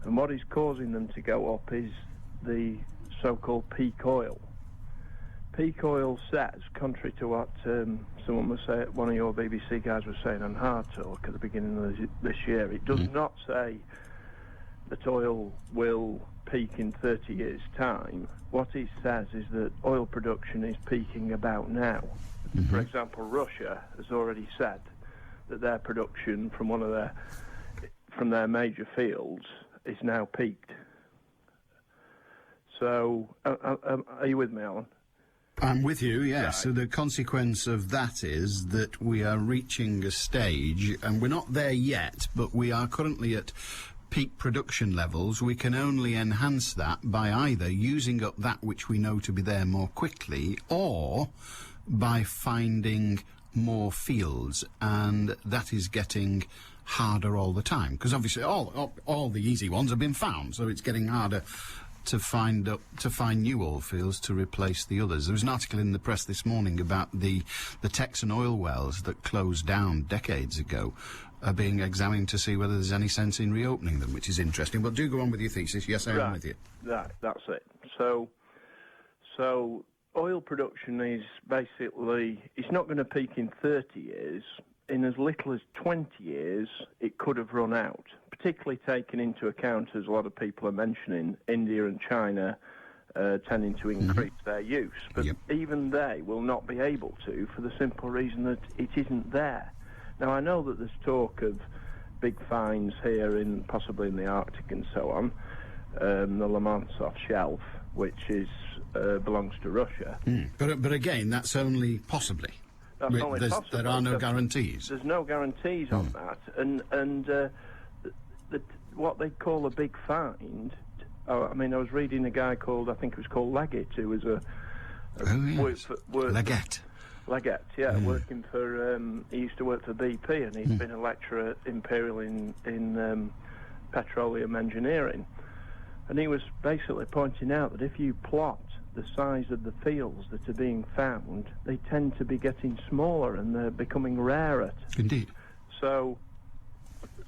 And what is causing them to go up is the so-called peak oil. Peak oil says, contrary to what someone was saying, one of your BBC guys was saying on Hard Talk at the beginning of this year, it does not say that oil will peak in 30 years' time. What it says is that oil production is peaking about now. For example, Russia has already said that their production from their major fields is now peaked. So, are you with me, Alan? I'm with you, yes. Right. So the consequence of that is that we are reaching a stage, and we're not there yet, but we are currently at peak production levels. We can only enhance that by either using up that which we know to be there more quickly, or by finding more fields, and that is getting harder all the time, because obviously all the easy ones have been found, so it's getting harder to find new oil fields to replace the others. There was an article in the press this morning about the Texan oil wells that closed down decades ago are being examined to see whether there's any sense in reopening them, which is interesting. But do go on with your thesis. Yes, I am with you. Right, that's it. So oil production is basically, it's not going to peak in 30 years. In as little as 20 years, it could have run out, particularly taking into account, as a lot of people are mentioning, India and China tending to increase their use. But even they will not be able to, for the simple reason that it isn't there. Now, I know that there's talk of big finds here, possibly in the Arctic and so on, the Lomonosov Shelf, which belongs to Russia. But again, that's only possibly. That's only possible. There are no guarantees. There's no guarantees on that, and what they call a big find. I was reading a guy called, I think it was called Leggett, who was Leggett, working for. He used to work for BP, and he's been a lecturer at Imperial in petroleum engineering, and he was basically pointing out that if you plot the size of the fields that are being found, they tend to be getting smaller and they're becoming rarer. Indeed. So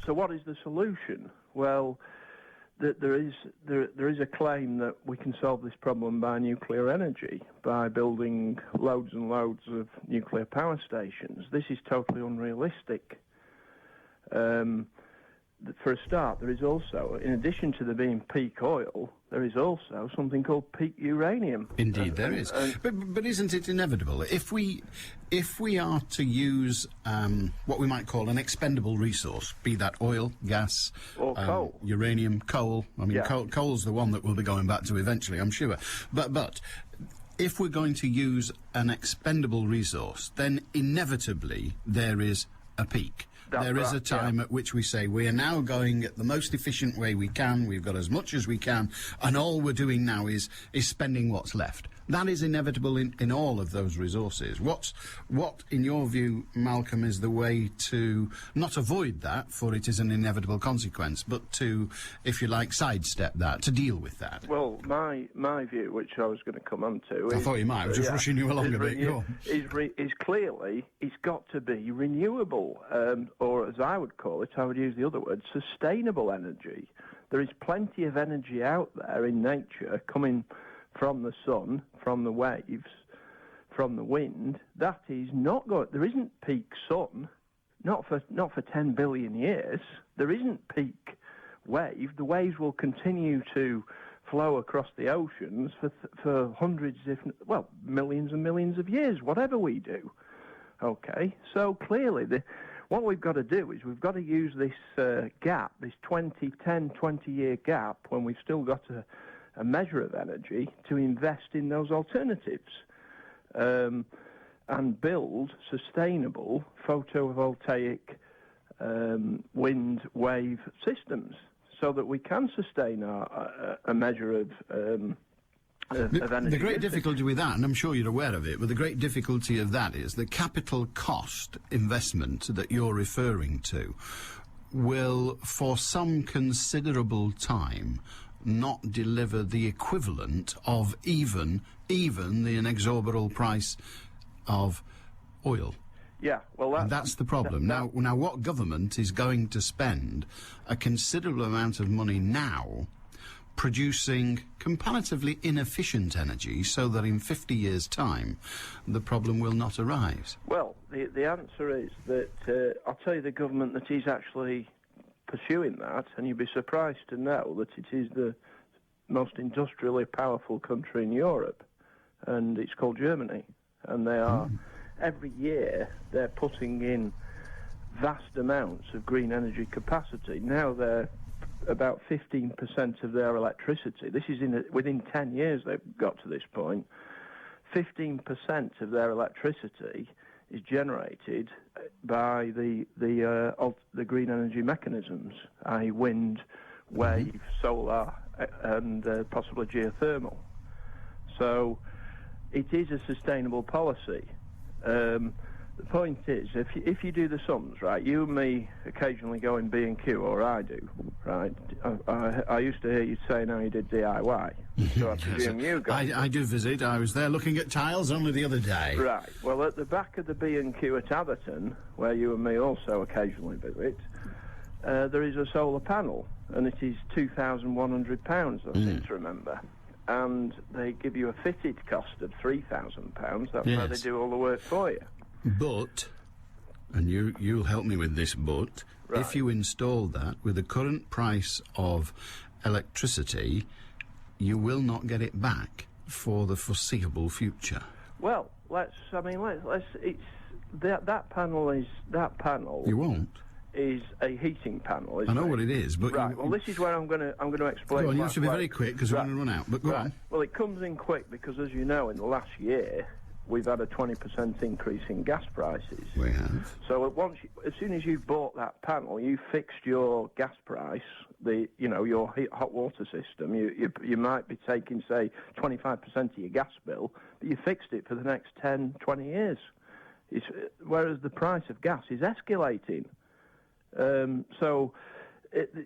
what is the solution? Well, there is a claim that we can solve this problem by nuclear energy, by building loads and loads of nuclear power stations. This is totally unrealistic. For a start, there is also, in addition to there being peak oil, there is also something called peak uranium. Indeed, there is. But isn't it inevitable? If we are to use what we might call an expendable resource, be that oil, gas, or coal, uranium, coal. I mean, coal's the one that we'll be going back to eventually, I'm sure. But if we're going to use an expendable resource, then inevitably there is a peak. There is a time at which we say we are now going at the most efficient way we can, we've got as much as we can, and all we're doing now is spending what's left. That is inevitable in all of those resources. What, in your view, Malcolm, is the way to not avoid that, for it is an inevitable consequence, but to, if you like, sidestep that, to deal with that? Well, my view, which I was going to come on to... I thought you might. I was just rushing you along a bit. Is clearly, it's got to be renewable, or as I would call it, I would use the other word, sustainable energy. There is plenty of energy out there in nature coming from the sun, from the waves, from the wind. That is not going. There isn't peak sun, not for 10 billion years. There isn't peak wave. The waves will continue to flow across the oceans for hundreds, millions and millions of years, whatever we do. Okay, so clearly what we've got to do is we've got to use this gap, this 20-year gap, when we've still got a measure of energy, to invest in those alternatives and build sustainable photovoltaic wind wave systems so that we can sustain a measure of energy. The great difficulty with that, and I'm sure you're aware of it, but the great difficulty of that is the capital cost investment that you're referring to will, for some considerable time, not deliver the equivalent of even the inexorable price of oil. Yeah, well, that's the problem. Now, what government is going to spend a considerable amount of money now producing comparatively inefficient energy so that in 50 years' time the problem will not arise? Well, the answer is that I'll tell you the government that is actually pursuing that, and you'd be surprised to know that it is the most industrially powerful country in Europe, and it's called Germany. And they are, every year, they're putting in vast amounts of green energy capacity. Now they're about 15% of their electricity. This is within 10 years they've got to this point. 15% of their electricity is generated by the green energy mechanisms, i.e. wind, wave, solar, and possibly geothermal. So it is a sustainable policy. The point is, if you do the sums, right, you and me occasionally go in B&Q, or I do, right? I used to hear you saying how you did DIY, so I presume you go. I do visit. I was there looking at tiles only the other day. Right. Well, at the back of the B&Q at Atherton, where you and me also occasionally visit, there is a solar panel, and it is £2,100, I seem to remember. And they give you a fitted cost of £3,000. That's how they do all the work for you. But, and you'll help me with this, but if you install that with the current price of electricity, you will not get it back for the foreseeable future. Well, that panel. You won't. Is a heating panel. I know what it is, but well, this is where I'm going to explain. Go on, you have to be very quick because we're going to run out. But go on. Well, it comes in quick because, as you know, in the last year we've had a 20% increase in gas prices. We have. So as soon as you bought that panel, you fixed your gas price. Your hot water system. You might be taking, say, 25% of your gas bill, but you fixed it for the next 10, 20 years. Whereas the price of gas is escalating. So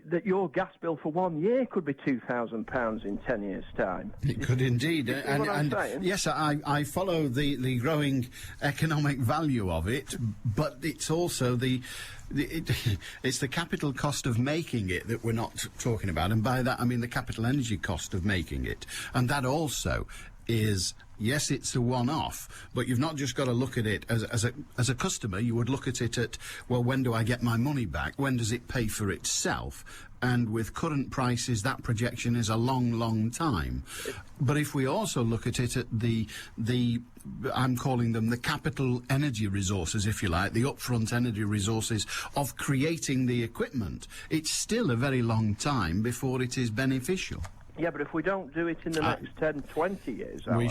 that your gas bill for 1 year could be £2,000 in 10 years' time. It could indeed. And yes, I follow the growing economic value of it, but it's also it's the capital cost of making it that we're not talking about, and by that I mean the capital energy cost of making it, and that also is. Yes, it's a one-off, but you've not just got to look at it as a customer. You would look at it at, well, when do I get my money back? When does it pay for itself? And with current prices, that projection is a long, long time. But if we also look at it at the I'm calling them the capital energy resources, if you like, the upfront energy resources of creating the equipment, it's still a very long time before it is beneficial. Yeah, but if we don't do it in the next 10, 20 years, we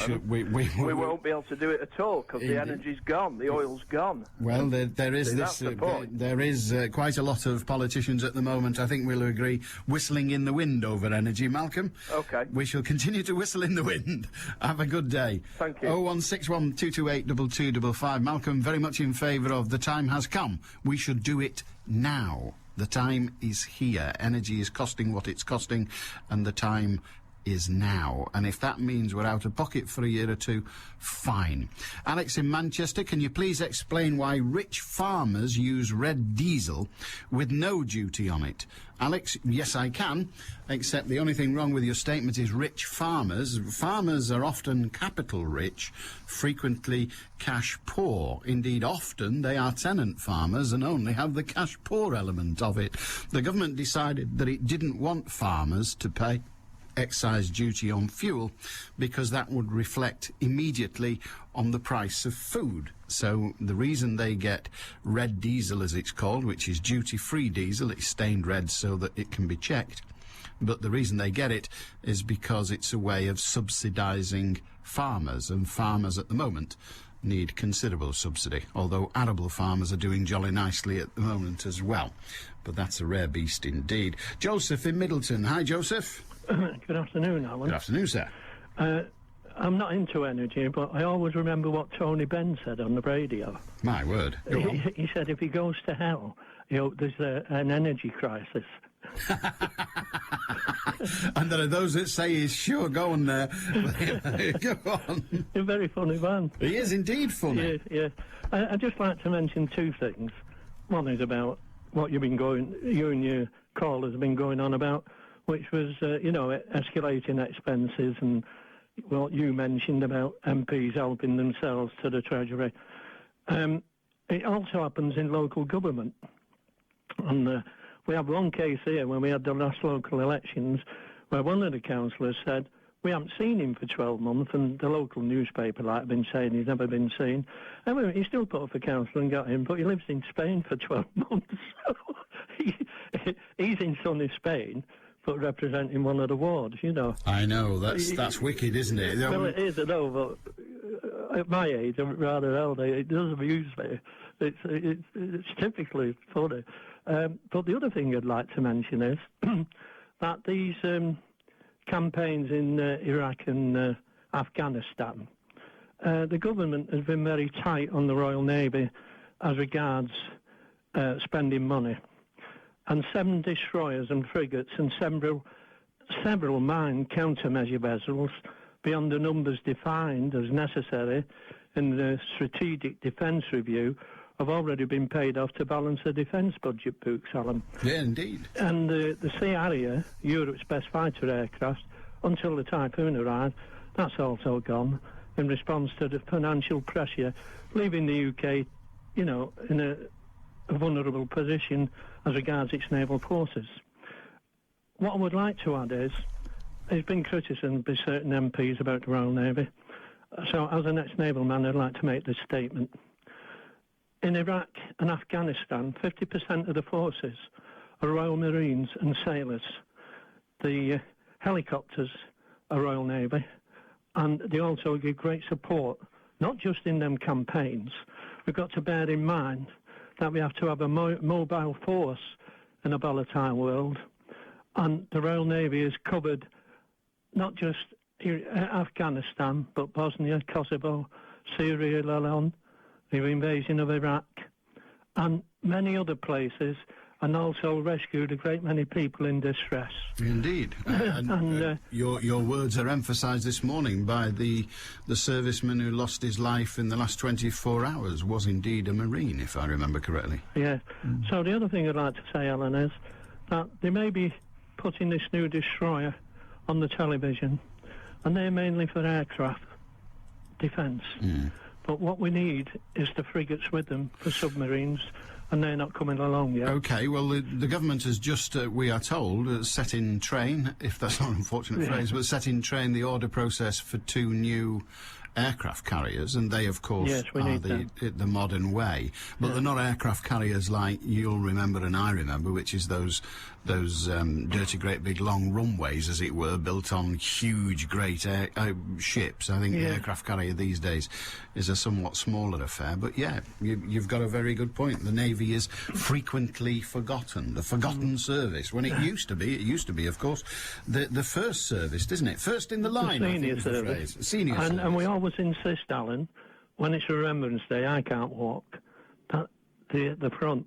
won't be able to do it at all because the energy's gone, the oil's gone. Well, there is there is quite a lot of politicians at the moment, I think we'll agree, whistling in the wind over energy, Malcolm. OK. We shall continue to whistle in the wind. Have a good day. Thank you. 0161 228 2255. Malcolm, very much in favour of the time has come. We should do it now. The time is here. Energy is costing what it's costing, and the time is now. And if that means we're out of pocket for a year or two, fine. Alex in Manchester, can you please explain why rich farmers use red diesel with no duty on it? Alex, yes I can, except the only thing wrong with your statement is rich farmers. Farmers are often capital rich, frequently cash poor. Indeed, often they are tenant farmers and only have the cash poor element of it. The government decided that it didn't want farmers to pay excise duty on fuel because that would reflect immediately on the price of food. So the reason they get red diesel, as it's called, which is duty-free diesel, it's stained red so that it can be checked, but the reason they get it is because it's a way of subsidising farmers, and farmers at the moment need considerable subsidy, although arable farmers are doing jolly nicely at the moment as well. But that's a rare beast indeed. Joseph in Middleton. Hi, Joseph. Good afternoon, Alan. Good afternoon, sir. I'm not into energy, but I always remember what Tony Benn said on the radio. My word. Go on. He said if he goes to hell, there's an energy crisis. And there are those that say he's sure going there. Go on. He's a very funny man. He is indeed funny. Yeah. I'd just like to mention two things. One is about what you and your callers have been going on about, which was, escalating expenses and what you mentioned about MPs helping themselves to the Treasury. It also happens in local government. And we have one case here when we had the last local elections where one of the councillors said, we haven't seen him for 12 months, and the local newspaper have been saying he's never been seen. Anyway, he still put up for councillor and got him, but he lives in Spain for 12 months. So he's in sunny Spain, but representing one of the wards, I know, that's wicked, isn't it? Well, it is, I know, but at my age, I'm rather elder, it does amuse me. It's typically funny. But the other thing I'd like to mention is that these campaigns in Iraq and Afghanistan, the government has been very tight on the Royal Navy as regards spending money. And 7 destroyers and frigates and several mine countermeasure vessels beyond the numbers defined as necessary in the Strategic Defence Review have already been paid off to balance the defence budget books, Alan. Yeah, indeed. And the Sea Harrier, Europe's best fighter aircraft, until the Typhoon arrived, that's also gone in response to the financial pressure, leaving the UK, in a vulnerable position as regards its naval forces. What I would like to add is, there's been criticism by certain MPs about the Royal Navy. So as an ex-naval man, I'd like to make this statement. In Iraq and Afghanistan, 50% of the forces are Royal Marines and sailors. The helicopters are Royal Navy, and they also give great support, not just in them campaigns. We've got to bear in mind that we have to have a mobile force in a volatile world, and the Royal Navy has covered not just Afghanistan, but Bosnia, Kosovo, Syria, Lebanon, the invasion of Iraq, and many other places, and also rescued a great many people in distress. Indeed. Your words are emphasised this morning by the serviceman who lost his life in the last 24 hours was indeed a Marine, if I remember correctly. Yeah. So the other thing I'd like to say, Alan, is that they may be putting this new destroyer on the television, and they're mainly for aircraft defence. But what we need is the frigates with them for submarines, and they're not coming along yet. OK, well, the government has just, we are told, set in train, if that's not an unfortunate phrase, but set in train the order process for 2 new aircraft carriers, and they, of course, Yes, we are need the modern way. But Yeah. they're not aircraft carriers like you'll remember and I remember, which is those dirty, great big long runways, as it were, built on huge, great ships. I think the Yeah. aircraft carrier these days is a somewhat smaller affair. But yeah, you've got a very good point. The Navy is frequently forgotten, the forgotten service. When it used to be, of course, the first service, isn't it? First in the line, The I think senior is the service. phrase. Senior and service. we always insist, Alan, when it's Remembrance Day, I can't walk. The front.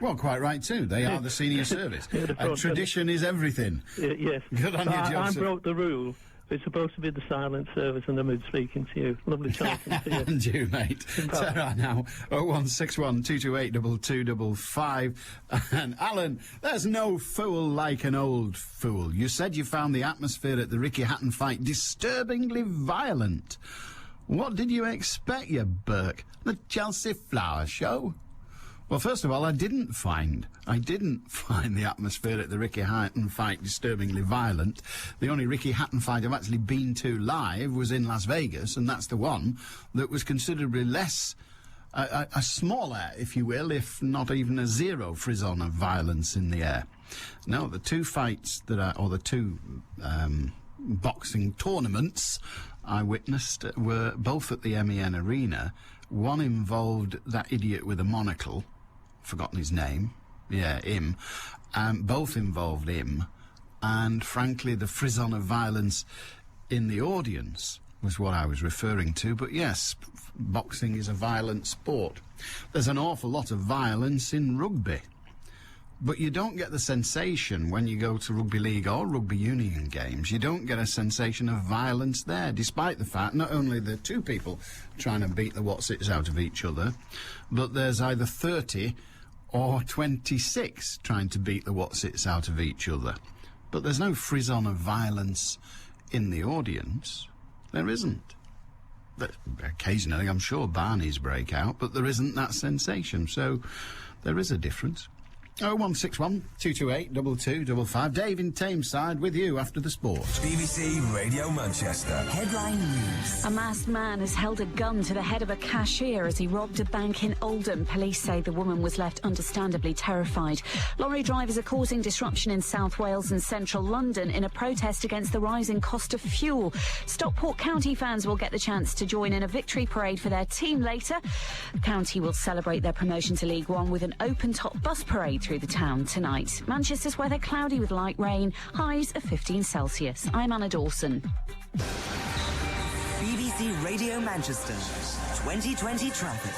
Well, quite right too. They are the senior service. Yeah, the front. Tradition is everything. Yes. Good on you, I Joseph. broke the rule. It's supposed to be the silent service, and I'm speaking to you. Lovely talking to you. And you, mate. Bye. Sarah now, 0161 228 2255. And Alan, there's no fool like an old fool. You said you found the atmosphere at the Ricky Hatton fight disturbingly violent. What did you expect, you Burke? The Chelsea Flower Show? Well, first of all, I didn't find the atmosphere at the Ricky Hatton fight disturbingly violent. The only Ricky Hatton fight I've actually been to live was in Las Vegas, and that's the one that was considerably less, a smaller, if you will, if not even a zero frisson of violence in the air. No, the two fights the two boxing tournaments I witnessed were both at the MEN Arena. One involved that idiot with a monocle, forgotten his name, yeah, him, both involved him, and frankly the frisson of violence in the audience was what I was referring to. But yes, boxing is a violent sport. There's an awful lot of violence in rugby. But you don't get the sensation when you go to rugby league or rugby union games. You don't get a sensation of violence there, despite the fact not only the two people trying to beat the whatsits out of each other, but there's either 30 or 26 trying to beat the whatsits out of each other. But there's no frisson of violence in the audience. There isn't. But occasionally, I'm sure Barneys break out, but there isn't that sensation. So there is a difference. 0161 228 2255. Dave in Tameside with you after the sport. BBC Radio Manchester. Headline news. A masked man has held a gun to the head of a cashier as he robbed a bank in Oldham. Police say the woman was left understandably terrified. Lorry drivers are causing disruption in South Wales and central London in a protest against the rising cost of fuel. Stockport County fans will get the chance to join in a victory parade for their team later. The county will celebrate their promotion to League One with an open-top bus parade through the town tonight. Manchester's weather cloudy with light rain, highs of 15 Celsius. I'm Anna Dawson. BBC Radio Manchester 2020 traffic.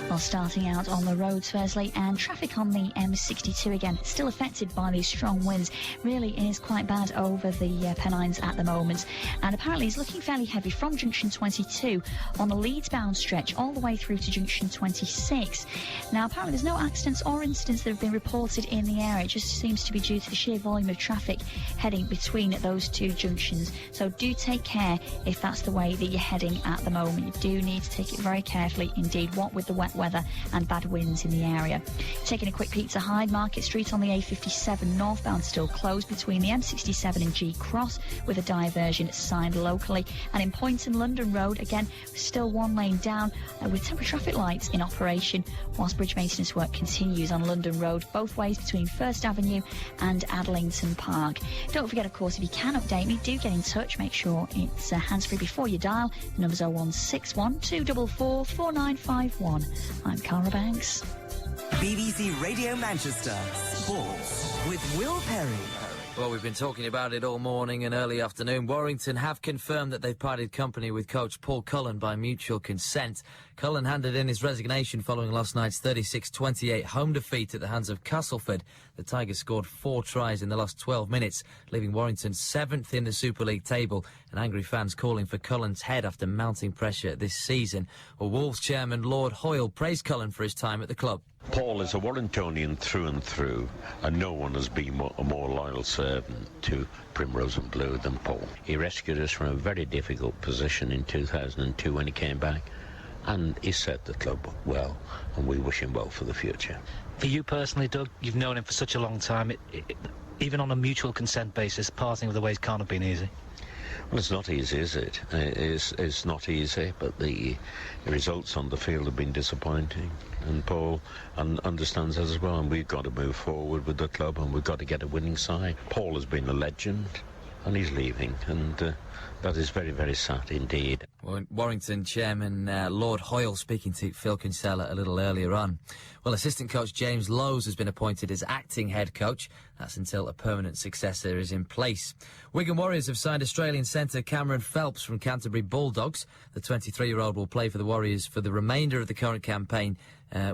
Well, starting out on the roads firstly, and traffic on the M62 again, still affected by these strong winds. Really is quite bad over the Pennines at the moment, and apparently it's looking fairly heavy from junction 22 on the Leeds-bound stretch all the way through to junction 26. Now, apparently there's no accidents or incidents that have been reported in the area. It just seems to be due to the sheer volume of traffic heading between those two junctions. So do take care if that's the way that you're heading at the moment. You do need to take it very carefully indeed, what with the wet weather and bad winds in the area. Taking a quick peek to Hyde Market Street on the A57 northbound, still closed between the M67 and G Cross with a diversion signed locally. And in Poynton London Road, again, still one lane down with temporary traffic lights in operation whilst bridge maintenance work continues on London Road both ways between First Avenue and Adlington Park. Don't forget, of course, if you can update me, do get in touch. Make sure it's hands-free before you dial. The number's 0161 244 4951. I'm Cara Banks. BBC Radio Manchester Sports with Will Perry. Well, we've been talking about it all morning and early afternoon. Warrington have confirmed that they've parted company with coach Paul Cullen by mutual consent. Cullen handed in his resignation following last night's 36-28 home defeat at the hands of Castleford. The Tigers scored 4 tries in the last 12 minutes, leaving Warrington 7th in the Super League table, and angry fans calling for Cullen's head after mounting pressure this season. Well, Wolves chairman Lord Hoyle praised Cullen for his time at the club. Paul is a Warringtonian through and through, and no one has been a more loyal servant to Primrose and Blue than Paul. He rescued us from a very difficult position in 2002 when he came back, and he served the club well, and we wish him well for the future. For you personally, Doug, you've known him for such a long time. Even on a mutual consent basis, parting of the ways can't have been easy. Well, it's not easy, is it? It's not easy, but the results on the field have been disappointing. And Paul understands that as well, and we've got to move forward with the club, and we've got to get a winning side. Paul has been a legend, and he's leaving, and that is very, very sad indeed. Warrington chairman Lord Hoyle speaking to Phil Kinsella a little earlier on. Well, assistant coach James Lowes has been appointed as acting head coach. That's until a permanent successor is in place. Wigan Warriors have signed Australian centre Cameron Phelps from Canterbury Bulldogs. The 23-year-old will play for the Warriors for the remainder of the current campaign,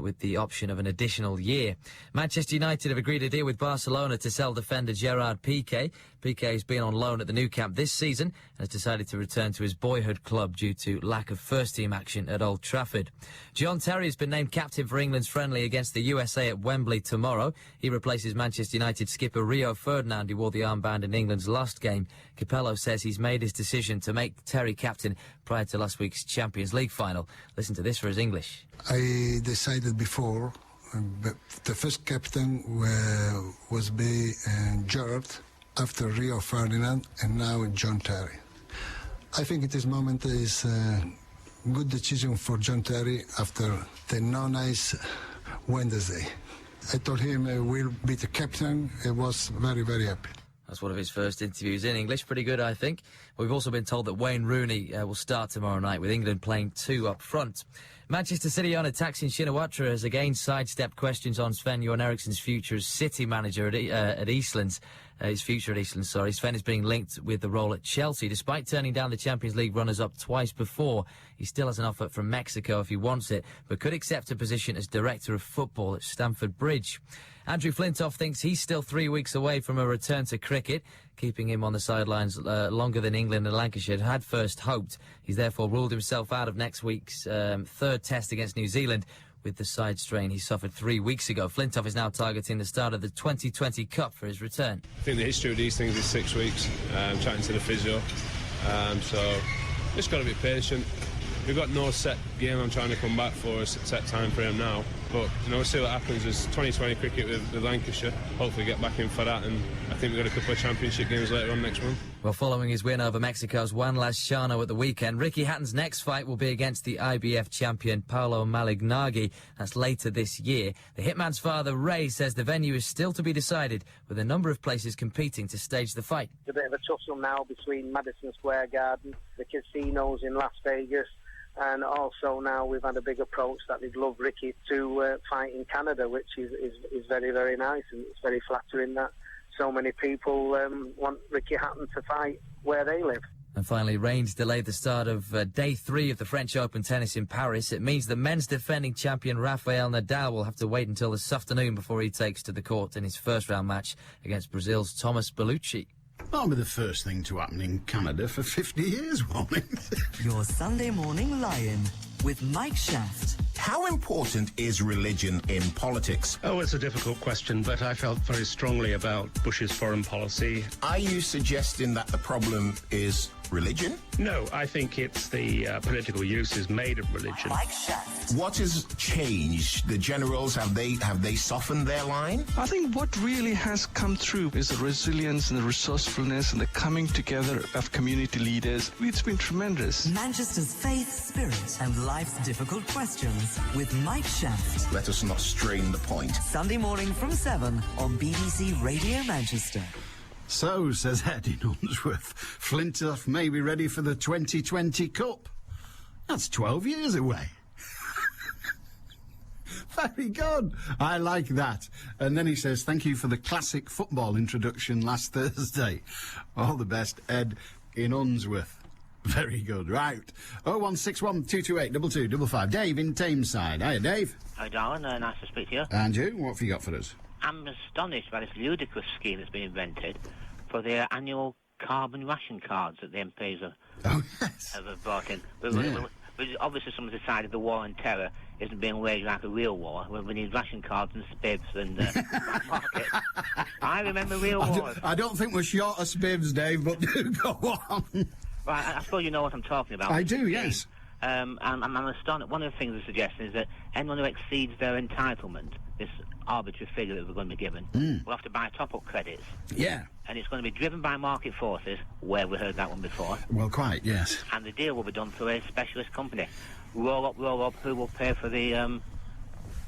with the option of an additional year. Manchester United have agreed a deal with Barcelona to sell defender Gerard Piqué. Piqué has been on loan at the Nou Camp this season and has decided to return to his boyhood club due to lack of first-team action at Old Trafford. John Terry has been named captain for England's friendly against the USA at Wembley tomorrow. He replaces Manchester United skipper Rio Ferdinand, who wore the armband in England's last game. Capello says he's made his decision to make Terry captain prior to last week's Champions League final. Listen to this for his English. I decided before, but the first captain was Gerard, after Rio Ferdinand, and now John Terry. I think at this moment is a good decision for John Terry after the non-ice Wednesday. I told him I will be the captain. He was very, very happy. That's one of his first interviews in English. Pretty good, I think. We've also been told that Wayne Rooney will start tomorrow night, with England playing two up front. Manchester City owner Thaksin Shinawatra has again sidestepped questions on Sven-Göran Eriksson's future as City manager at Eastlands. His future at Eastlands, sorry. Sven is being linked with the role at Chelsea. Despite turning down the Champions League runners-up twice before, he still has an offer from Mexico if he wants it, but could accept a position as director of football at Stamford Bridge. Andrew Flintoff thinks he's still 3 weeks away from a return to cricket, keeping him on the sidelines longer than England and Lancashire had first hoped. He's therefore ruled himself out of next week's third test against New Zealand with the side strain he suffered 3 weeks ago. Flintoff is now targeting the start of the 2020 Cup for his return. I think the history of these things is 6 weeks, chatting to the physio, so just got to be patient. We've got no set game I'm trying to come back for, a set time frame now. But, we'll see what happens. There's 2020 cricket with Lancashire. Hopefully get back in for that, and I think we've got a couple of championship games later on next month. Well, following his win over Mexico's Juan Lashano at the weekend, Ricky Hatton's next fight will be against the IBF champion Paulo Malignaggi. That's later this year. The Hitman's father, Ray, says the venue is still to be decided, with a number of places competing to stage the fight. It's a bit of a tussle now between Madison Square Garden, the casinos in Las Vegas, and also now we've had a big approach that they'd love Ricky to fight in Canada, which is very, very nice, and it's very flattering that so many people want Ricky Hatton to fight where they live. And finally, rain's delayed the start of Day 3 of the French Open tennis in Paris. It means the men's defending champion Rafael Nadal will have to wait until this afternoon before he takes to the court in his first-round match against Brazil's Thomas Bellucci. That'll be the first thing to happen in Canada for 50 years, won't it? Your Sunday Morning Lion with Mike Shaft. How important is religion in politics? Oh, it's a difficult question, but I felt very strongly about Bush's foreign policy. Are you suggesting that the problem is religion? No, I think it's the political uses made of religion. Mike Shaft. What has changed? The generals, have they softened their line? I think what really has come through is the resilience and the resourcefulness and the coming together of community leaders. It's been tremendous. Manchester's faith, spirit, and life's difficult questions with Mike Shaft. Let us not strain the point. Sunday morning from 7 on BBC Radio Manchester. So, says Ed in Unsworth, Flintoff may be ready for the 2020 Cup. That's 12 years away. Very good. I like that. And then he says, thank you for the classic football introduction last Thursday. All the best, Ed in Unsworth. Very good. Right. 0161 228 2255. Dave in Tameside. Hiya, Dave. Hi, darling. Nice to speak to you. And you? What have you got for us? I'm astonished by this ludicrous scheme that's been invented for the annual carbon ration cards that the MPs have brought in. Obviously, someone decided the war on terror isn't being waged like a real war. We need ration cards and spibs and black markets. I remember real wars. I don't think we're short of spibs, Dave, but do go on. Right, I suppose you know what I'm talking about. I do, yes. I'm astonished. One of the things they're suggesting is that anyone who exceeds their entitlement, this arbitrary figure that we're going to be given. We'll have to buy top-up credits. Yeah. And it's going to be driven by market forces, where we heard that one before. Well, quite, yes. And the deal will be done through a specialist company. Roll up, who will pay for the,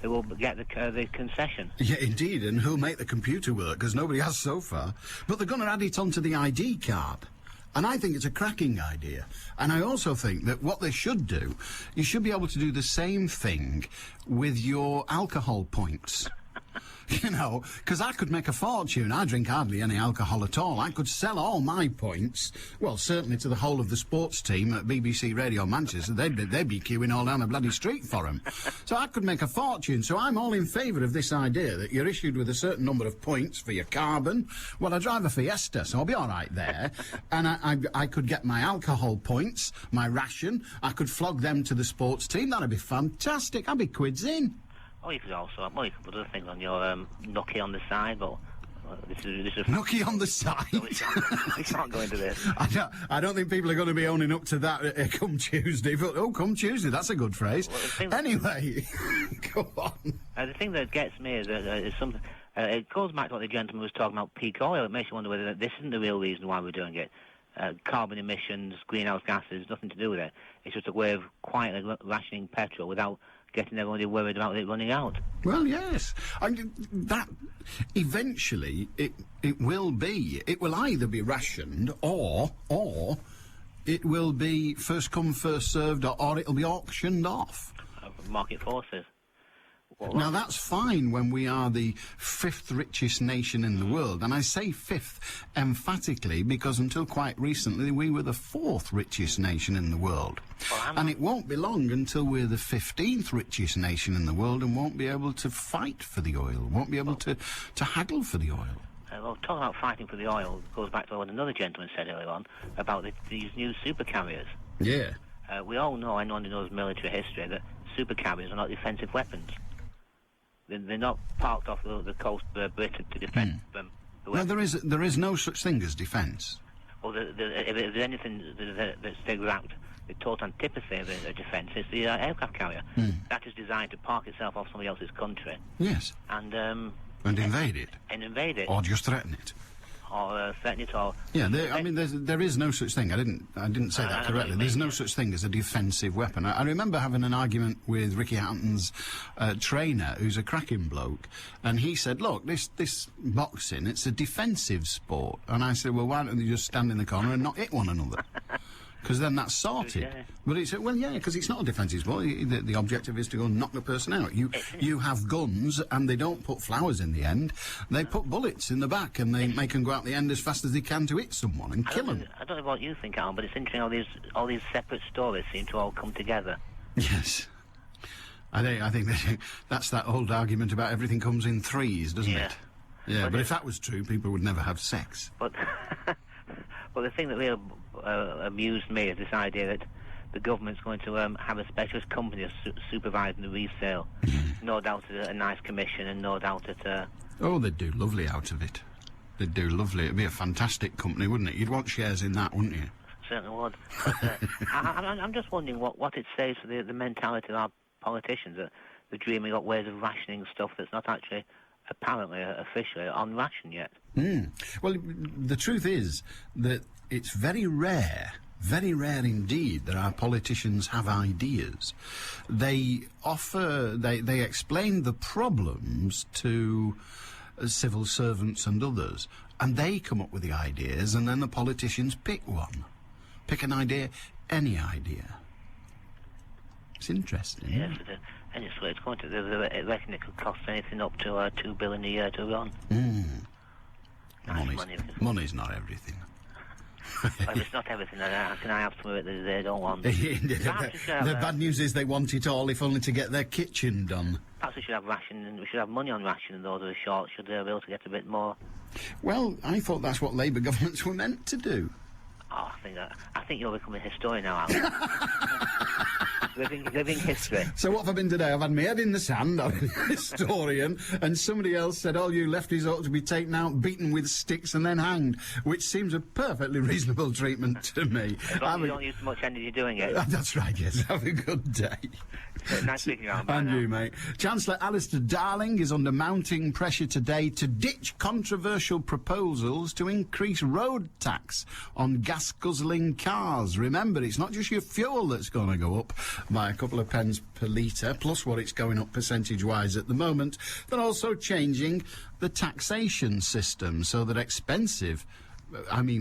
who will get the concession. Yeah, indeed, and who'll make the computer work, because nobody has so far. But they're going to add it onto the ID card. And I think it's a cracking idea. And I also think that what they should do, you should be able to do the same thing with your alcohol points. You know, because I could make a fortune. I drink hardly any alcohol at all. I could sell all my points, well, certainly to the whole of the sports team at BBC Radio Manchester. They'd be queuing all down a bloody street for them. So I could make a fortune. So I'm all in favour of this idea that you're issued with a certain number of points for your carbon. Well, I drive a Fiesta, so I'll be all right there. And I could get my alcohol points, my ration. I could flog them to the sports team. That'd be fantastic. I'd be quids in. Oh, you could also, well, you could put other things on your nookie on the side, but this is nookie on the side. No, we can't go into this. I don't think people are going to be owning up to that come Tuesday. But come Tuesday, that's a good phrase. Well, anyway, go on. The thing that gets me is something. It goes back to what the gentleman was talking about, peak oil. It makes you wonder whether this isn't the real reason why we're doing it. Carbon emissions, greenhouse gases, nothing to do with it. It's just a way of quietly rationing petrol without getting everybody worried about it running out. Well, yes. That eventually it will be. It will either be rationed or it will be first come, first served, or it'll be auctioned off. Market forces. Now, that's fine when we are the 5th richest nation in the world. And I say 5th emphatically because until quite recently we were the 4th richest nation in the world. And it won't be long until we're the 15th richest nation in the world and won't be able to fight for the oil, won't be able to haggle for the oil. Well, talking about fighting for the oil goes back to what another gentleman said earlier on about these new supercarriers. Yeah. We all know, anyone who knows military history, that supercarriers are not defensive weapons. They're not parked off the coast of Britain to defend them. No, there is no such thing as defence. Well, if there's anything that sticks out, the total antipathy of a defence is the aircraft carrier. That is designed to park itself off somebody else's country. Yes. And invade it. And invade it. Or just threaten it. Or threaten it, or... Yeah, I mean, there is no such thing. I didn't say that correctly. There's no such thing as a defensive weapon. I remember having an argument with Ricky Hatton's trainer, who's a cracking bloke, and he said, look, this boxing, it's a defensive sport. And I said, well, why don't they just stand in the corner and not hit one another? Because then that's sorted. Yeah. But he said, well, yeah, because it's not a defensive sport. The objective is to go and knock the person out. You have guns, and they don't put flowers in the end. They put bullets in the back, and they make them go out the end as fast as they can to hit someone and kill them. I don't know what you think, Alan, but it's interesting all these separate stories seem to all come together. Yes. I think that's that old argument about everything comes in threes, doesn't it? Yeah, but if that was true, people would never have sex. But the thing that really amused me is this idea that the government's going to have a specialist company supervising the resale. No doubt at a nice commission, and no doubt at... Oh, they'd do lovely out of it. They'd do lovely. It'd be a fantastic company, wouldn't it? You'd want shares in that, wouldn't you? Certainly would. But, I'm just wondering what it says for the mentality of our politicians, that they're dreaming up ways of rationing stuff that's not actually, apparently, officially, on ration yet. Well, the truth is that it's very rare indeed that our politicians have ideas. They explain the problems to civil servants and others, and they come up with the ideas, and then the politicians pick one. Pick an idea, any idea. It's interesting. Yes, and it's going to. They reckon it could cost anything up to $2 billion a year to run. Nice money's not everything. Well, it's not everything. Can I have some of it that they don't want? The bad news is they want it all, if only to get their kitchen done. Perhaps we should have ration, and we should have money on ration, and those who are short should be able to get a bit more. Well, I thought that's what Labour governments were meant to do. Oh, I think you're becoming a historian now, Alan. living history. So what have I been today? I've had my head in the sand, I'm a historian, and somebody else said all you lefties ought to be taken out, beaten with sticks and then hanged, which seems a perfectly reasonable treatment to me. As long as you don't use too much energy doing it. That's right, yes. Have a good day. Nice speaking to you, Alan. And you, mate. Chancellor Alistair Darling is under mounting pressure today to ditch controversial proposals to increase road tax on gas-guzzling cars. Remember, it's not just your fuel that's going to go up by a couple of pence per litre, plus what it's going up percentage-wise at the moment. They're also changing the taxation system so that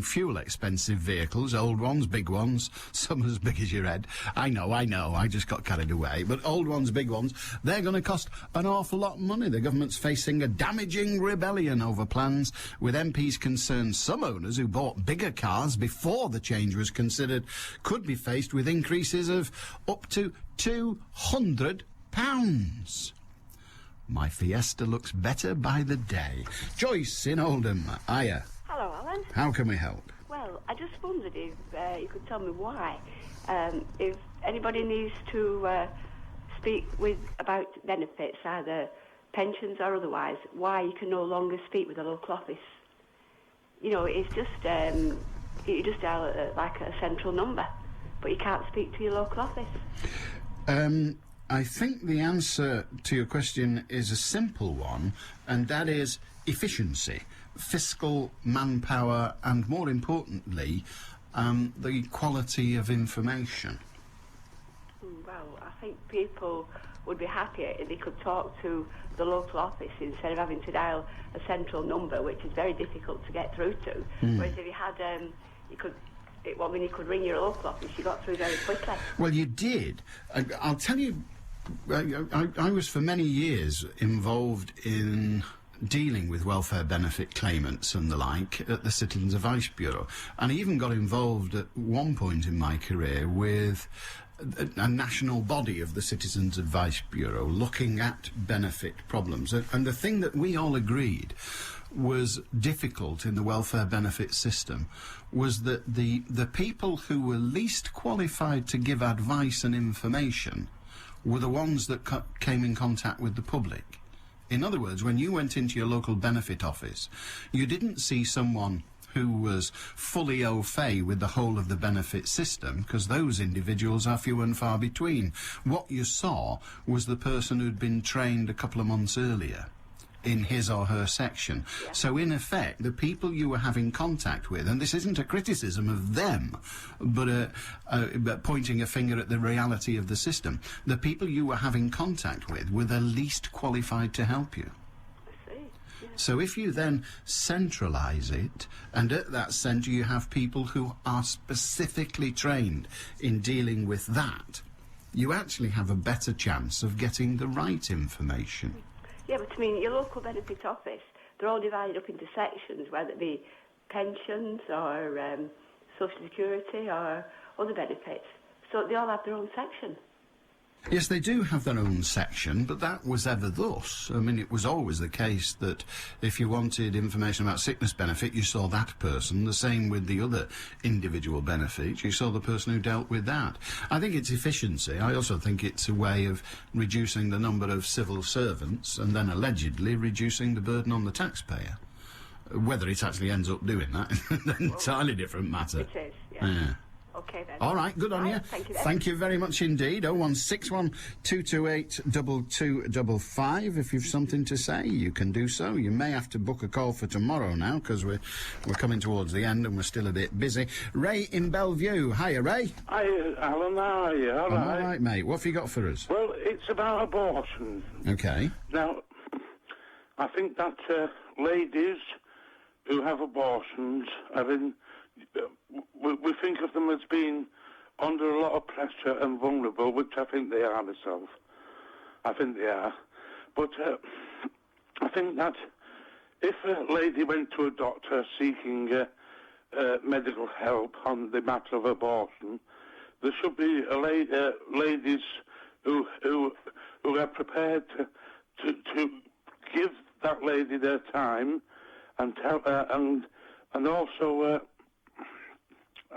fuel-expensive vehicles, old ones, big ones, some as big as your head. I know, I just got carried away. But old ones, big ones, they're going to cost an awful lot of money. The government's facing a damaging rebellion over plans, with MPs concerned some owners who bought bigger cars before the change was considered could be faced with increases of up to £200. My Fiesta looks better by the day. Joyce in Oldham, hiya. Hello, Alan. How can we help? Well, I just wondered if you could tell me why. If anybody needs to speak about benefits, either pensions or otherwise, why you can no longer speak with the local office. You know, it's just you just dial like a central number, but you can't speak to your local office. I think the answer to your question is a simple one, and that is efficiency. Fiscal manpower, and more importantly, the quality of information. Well, I think people would be happier if they could talk to the local office instead of having to dial a central number, which is very difficult to get through to. Whereas if you had, when you could ring your local office, you got through very quickly. Well, you did. I'll tell you, I was for many years involved in dealing with welfare benefit claimants and the like at the Citizens Advice Bureau, and I even got involved at one point in my career with a national body of the Citizens Advice Bureau looking at benefit problems, and the thing that we all agreed was difficult in the welfare benefit system was that the people who were least qualified to give advice and information were the ones that came in contact with the public. In other words, when you went into your local benefit office, you didn't see someone who was fully au fait with the whole of the benefit system, because those individuals are few and far between. What you saw was the person who'd been trained a couple of months earlier in his or her section. Yeah. So in effect, the people you were having contact with, and this isn't a criticism of them, but pointing a finger at the reality of the system, the people you were having contact with were the least qualified to help you. I see. Yeah. So if you then centralise it, and at that centre you have people who are specifically trained in dealing with that, you actually have a better chance of getting the right information. Yeah, but I mean, your local benefit office, they're all divided up into sections, whether it be pensions or social security or other benefits. So they all have their own section. Yes, they do have their own section, but that was ever thus. I mean, it was always the case that if you wanted information about sickness benefit, you saw that person. The same with the other individual benefits. You saw the person who dealt with that. I think it's efficiency. I also think it's a way of reducing the number of civil servants and then allegedly reducing the burden on the taxpayer. Whether it actually ends up doing that is an entirely different matter. It is, yeah. Okay, then. All right, good on you. Thank you, then. Thank you very much indeed. 0161228 2255. If you've something to say, you can do so. You may have to book a call for tomorrow now, because we're coming towards the end and we're still a bit busy. Ray in Bellevue. Hiya, Ray. Hi, Alan. How are you? All right, mate. What have you got for us? Well, it's about abortion. Okay. Now, I think that ladies who have abortions we think of them as being under a lot of pressure and vulnerable, which I think they are myself. I think they are. But I think that if a lady went to a doctor seeking medical help on the matter of abortion, there should be ladies who are prepared to give that lady their time and tell and also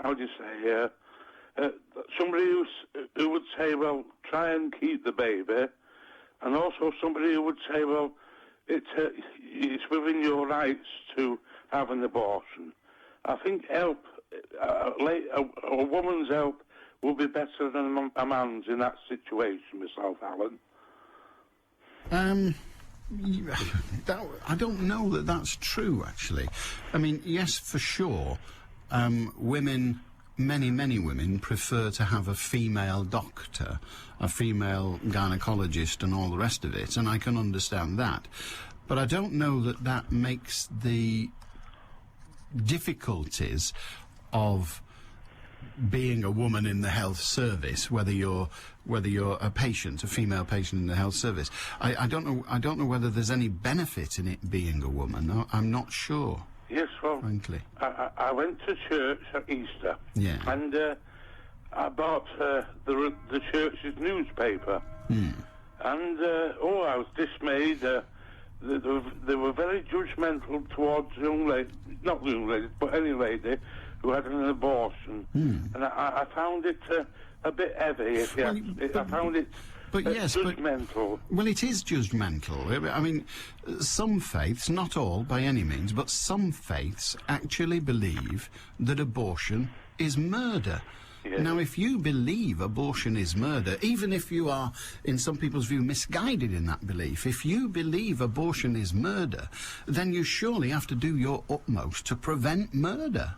how do you say somebody who would say, well, try and keep the baby, and also somebody who would say, well, it's within your rights to have an abortion. I think help, a woman's help would be better than a man's in that situation, myself, Alan. I don't know that that's true, actually. I mean, yes, for sure, women, many women prefer to have a female doctor, a female gynecologist and all the rest of it, and I can understand that. But I don't know that that makes the difficulties of being a woman in the health service, whether you're a patient, a female patient in the health service. I don't know whether there's any benefit in it being a woman. I'm not sure. Yes, well, frankly, I went to church at Easter. Yeah. And I bought the church's newspaper. And I was dismayed. They were very judgmental towards not young ladies, but any lady who had an abortion. And I found it a bit heavy. I found it judgmental. Well, it is judgmental. I mean, some faiths, not all by any means, but some faiths actually believe that abortion is murder. Yes. Now, if you believe abortion is murder, even if you are, in some people's view, misguided in that belief, if you believe abortion is murder, then you surely have to do your utmost to prevent murder.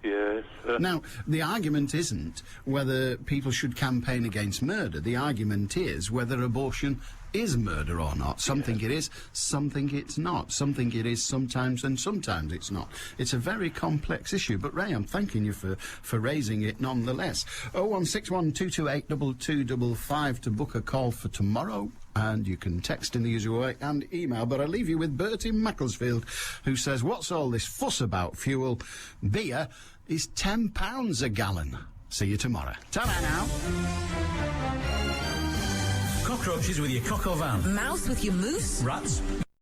Yes. Now, the argument isn't whether people should campaign against murder. The argument is whether abortion is murder or not. Something it is, something it's not. Something it is sometimes and sometimes it's not. It's a very complex issue. But, Ray, I'm thanking you for raising it nonetheless. 0161228 2255 to book a call for tomorrow. And you can text in the usual way and email. But I leave you with Bert in Macclesfield, who says, what's all this fuss about fuel? Beer is £10 a gallon. See you tomorrow. Ta-ra now. Cockroaches with your cock or van. Mouse with your moose. Rats.